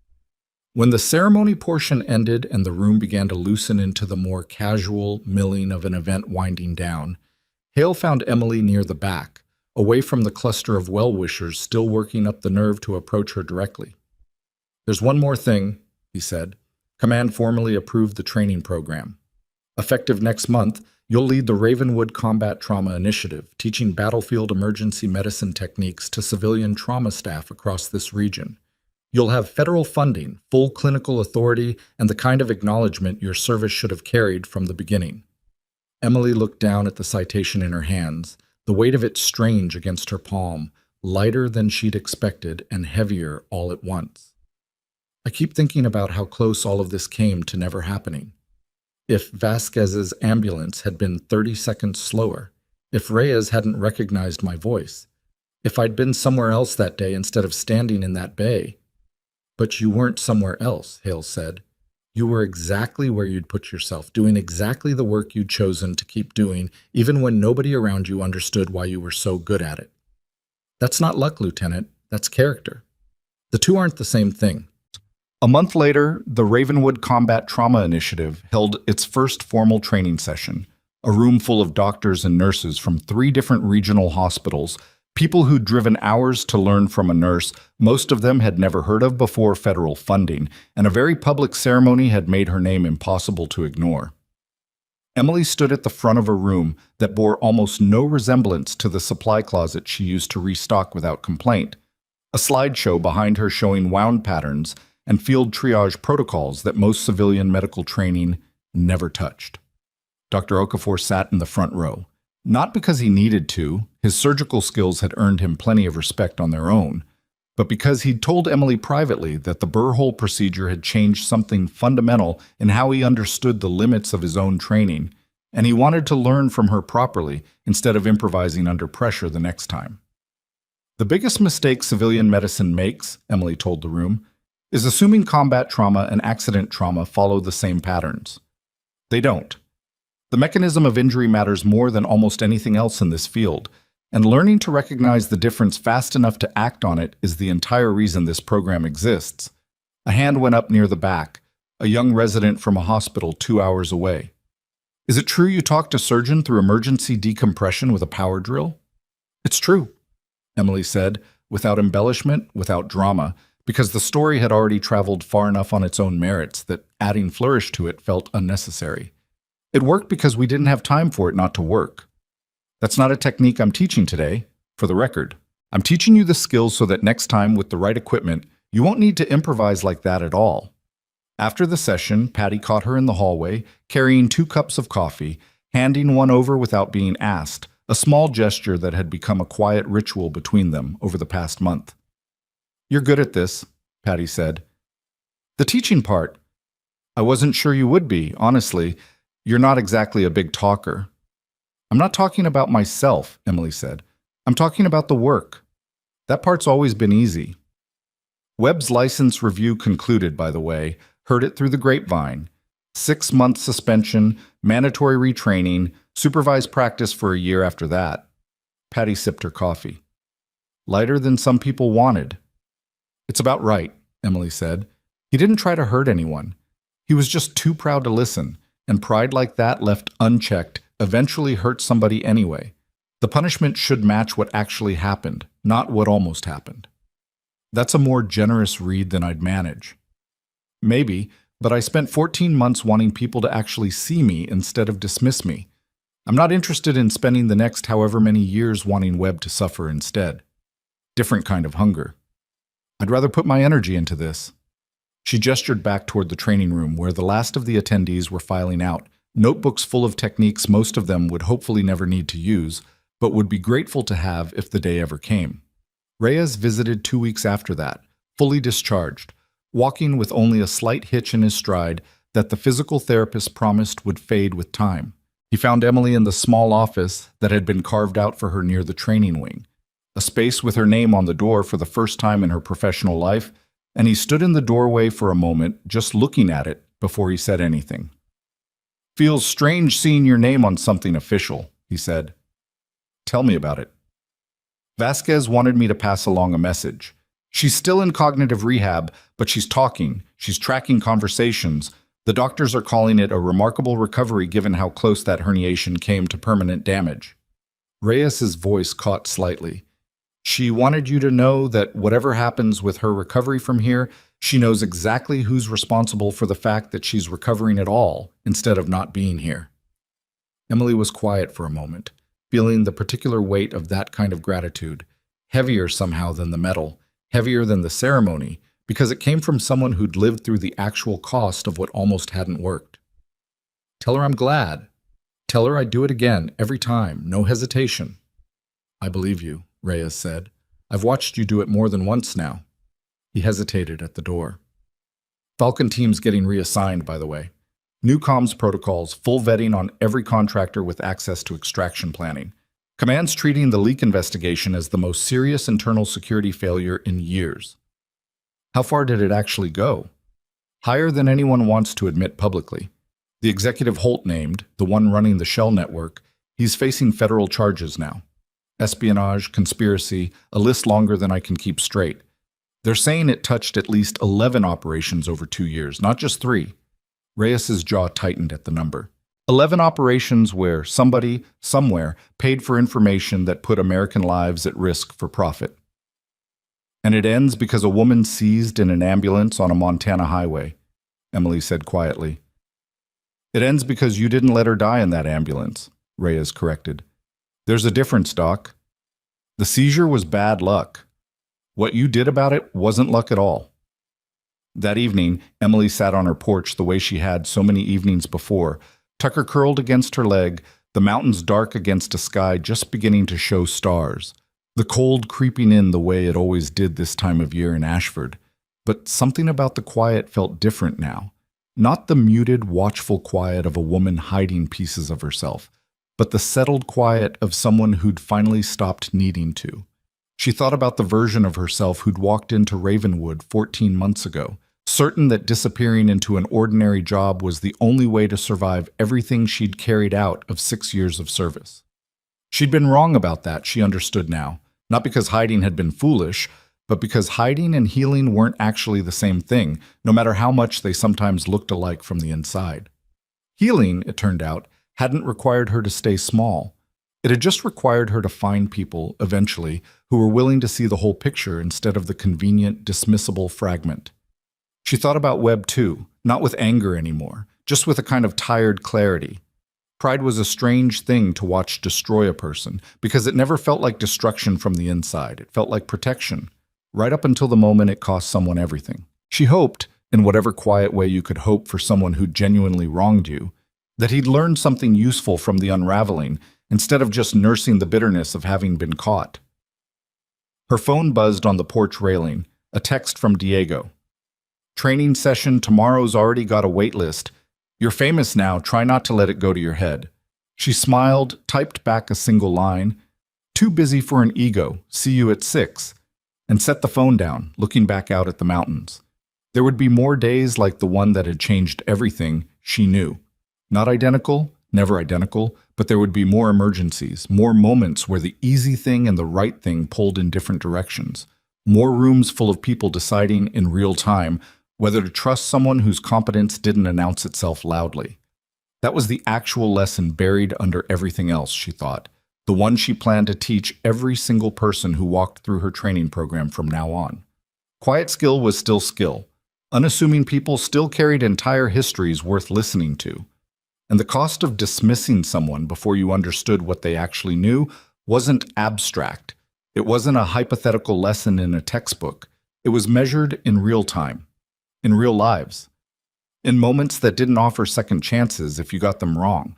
A: When the ceremony portion ended and the room began to loosen into the more casual milling of an event winding down, Hale found Emily near the back, away from the cluster of well-wishers still working up the nerve to approach her directly. "There's one more thing," he said. "Command formally approved the training program. Effective next month, you'll lead the Ravenwood Combat Trauma Initiative, teaching battlefield emergency medicine techniques to civilian trauma staff across this region. You'll have federal funding, full clinical authority, and the kind of acknowledgement your service should have carried from the beginning." Emily looked down at the citation in her hands, the weight of it strange against her palm, lighter than she'd expected and heavier all at once. "I keep thinking about how close all of this came to never happening. If Vasquez's ambulance had been 30 seconds slower, if Reyes hadn't recognized my voice, if I'd been somewhere else that day instead of standing in that bay." "But you weren't somewhere else," Hale said. "You were exactly where you'd put yourself, doing exactly the work you'd chosen to keep doing, even when nobody around you understood why you were so good at it. That's not luck, Lieutenant. That's character. The two aren't the same thing." A month later, the Ravenwood Combat Trauma Initiative held its first formal training session, a room full of doctors and nurses from 3 different regional hospitals, people who'd driven hours to learn from a nurse most of them had never heard of before federal funding, and a very public ceremony had made her name impossible to ignore. Emily stood at the front of a room that bore almost no resemblance to the supply closet she used to restock without complaint, a slideshow behind her showing wound patterns and field triage protocols that most civilian medical training never touched. Dr. Okafor sat in the front row, not because he needed to, his surgical skills had earned him plenty of respect on their own, but because he'd told Emily privately that the burr hole procedure had changed something fundamental in how he understood the limits of his own training, and he wanted to learn from her properly instead of improvising under pressure the next time. "The biggest mistake civilian medicine makes," Emily told the room, "is assuming combat trauma and accident trauma follow the same patterns. They don't. The mechanism of injury matters more than almost anything else in this field, and learning to recognize the difference fast enough to act on it is the entire reason this program exists." A hand went up near the back, a young resident from a hospital 2 hours away. "Is it true you talked a surgeon through emergency decompression with a power drill?" "It's true," Emily said, without embellishment, without drama, because the story had already traveled far enough on its own merits that adding flourish to it felt unnecessary. "It worked because we didn't have time for it not to work. That's not a technique I'm teaching today, for the record." I'm teaching you the skills so that next time with the right equipment, you won't need to improvise like that at all. After the session, Patty caught her in the hallway, carrying 2 cups of coffee, handing one over without being asked, a small gesture that had become a quiet ritual between them over the past month. "You're good at this," Patty said. "The teaching part. I wasn't sure you would be, honestly. You're not exactly a big talker." "I'm not talking about myself," Emily said. "I'm talking about the work. That part's always been easy." Webb's license review concluded, by the way, heard it through the grapevine. 6-month suspension, mandatory retraining, supervised practice for a year after that. Patty sipped her coffee. "Lighter than some people wanted." "It's about right," Emily said. "He didn't try to hurt anyone. He was just too proud to listen, and pride like that left unchecked eventually hurt somebody anyway. The punishment should match what actually happened, not what almost happened." "That's a more generous read than I'd manage." "Maybe, but I spent 14 months wanting people to actually see me instead of dismiss me. I'm not interested in spending the next however many years wanting Webb to suffer instead. Different kind of hunger. I'd rather put my energy into this." She gestured back toward the training room where the last of the attendees were filing out, notebooks full of techniques most of them would hopefully never need to use, but would be grateful to have if the day ever came. Reyes visited 2 weeks after that, fully discharged, walking with only a slight hitch in his stride that the physical therapist promised would fade with time. He found Emily in the small office that had been carved out for her near the training wing, a space with her name on the door for the first time in her professional life, and he stood in the doorway for a moment, just looking at it before he said anything. "Feels strange seeing your name on something official," he said. "Tell me about it." "Vasquez wanted me to pass along a message. She's still in cognitive rehab, but she's talking, she's tracking conversations. The doctors are calling it a remarkable recovery given how close that herniation came to permanent damage." Reyes's voice caught slightly. "She wanted you to know that whatever happens with her recovery from here, she knows exactly who's responsible for the fact that she's recovering at all instead of not being here." Emily was quiet for a moment, feeling the particular weight of that kind of gratitude, heavier somehow than the medal, heavier than the ceremony, because it came from someone who'd lived through the actual cost of what almost hadn't worked. "Tell her I'm glad. Tell her I'd do it again, every time, no hesitation." "I believe you," Reyes said. "I've watched you do it more than once now." He hesitated at the door. "Falcon team's getting reassigned, by the way. New comms protocols, full vetting on every contractor with access to extraction planning. Command's treating the leak investigation as the most serious internal security failure in years." "How far did it actually go?" "Higher than anyone wants to admit publicly. The executive Holt named, the one running the Shell network, he's facing federal charges now. Espionage, conspiracy, a list longer than I can keep straight. They're saying it touched at least 11 operations over 2 years, not just 3. Reyes's jaw tightened at the number. 11 operations where somebody, somewhere, paid for information that put American lives at risk for profit. "And it ends because a woman seized in an ambulance on a Montana highway," Emily said quietly. "It ends because you didn't let her die in that ambulance," Reyes corrected. "There's a difference, Doc. The seizure was bad luck. What you did about it wasn't luck at all." That evening, Emily sat on her porch the way she had so many evenings before, Tucker curled against her leg, the mountains dark against a sky just beginning to show stars, the cold creeping in the way it always did this time of year in Ashford. But something about the quiet felt different now. Not the muted, watchful quiet of a woman hiding pieces of herself, but the settled quiet of someone who'd finally stopped needing to. She thought about the version of herself who'd walked into Ravenwood 14 months ago, certain that disappearing into an ordinary job was the only way to survive everything she'd carried out of 6 years of service. She'd been wrong about that, she understood now, not because hiding had been foolish, but because hiding and healing weren't actually the same thing, no matter how much they sometimes looked alike from the inside. Healing, it turned out, hadn't required her to stay small. It had just required her to find people, eventually, who were willing to see the whole picture instead of the convenient, dismissible fragment. She thought about Webb too, not with anger anymore, just with a kind of tired clarity. Pride was a strange thing to watch destroy a person because it never felt like destruction from the inside. It felt like protection, right up until the moment it cost someone everything. She hoped, in whatever quiet way you could hope for someone who genuinely wronged you, that he'd learned something useful from the unraveling instead of just nursing the bitterness of having been caught. Her phone buzzed on the porch railing, a text from Diego. "Training session tomorrow's already got a wait list. You're famous now, try not to let it go to your head." She smiled, typed back a single line, "Too busy for an ego, see you at 6, and set the phone down, looking back out at the mountains. There would be more days like the one that had changed everything, she knew. Not identical, never identical, but there would be more emergencies, more moments where the easy thing and the right thing pulled in different directions, more rooms full of people deciding in real time whether to trust someone whose competence didn't announce itself loudly. That was the actual lesson buried under everything else, she thought, the one she planned to teach every single person who walked through her training program from now on. Quiet skill was still skill. Unassuming people still carried entire histories worth listening to. And the cost of dismissing someone before you understood what they actually knew wasn't abstract. It wasn't a hypothetical lesson in a textbook. It was measured in real time, in real lives, in moments that didn't offer second chances if you got them wrong.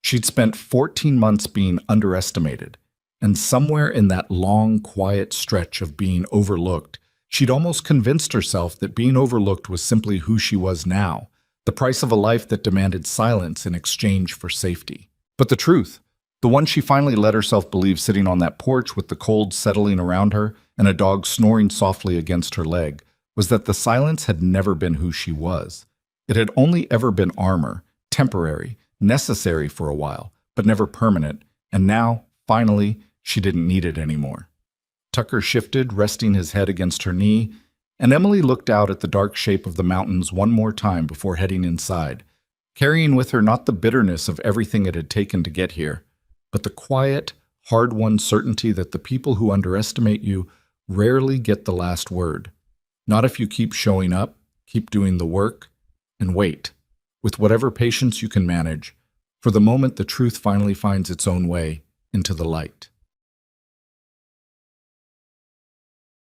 A: She'd spent 14 months being underestimated, and somewhere in that long, quiet stretch of being overlooked, she'd almost convinced herself that being overlooked was simply who she was now, the price of a life that demanded silence in exchange for safety. But the truth, the one she finally let herself believe sitting on that porch with the cold settling around her and a dog snoring softly against her leg, was that the silence had never been who she was. It had only ever been armor, temporary, necessary for a while, but never permanent, and now, finally, she didn't need it anymore. Tucker shifted, resting his head against her knee, and Emily looked out at the dark shape of the mountains one more time before heading inside, carrying with her not the bitterness of everything it had taken to get here, but the quiet, hard-won certainty that the people who underestimate you rarely get the last word. Not if you keep showing up, keep doing the work, and wait, with whatever patience you can manage, for the moment the truth finally finds its own way into the light.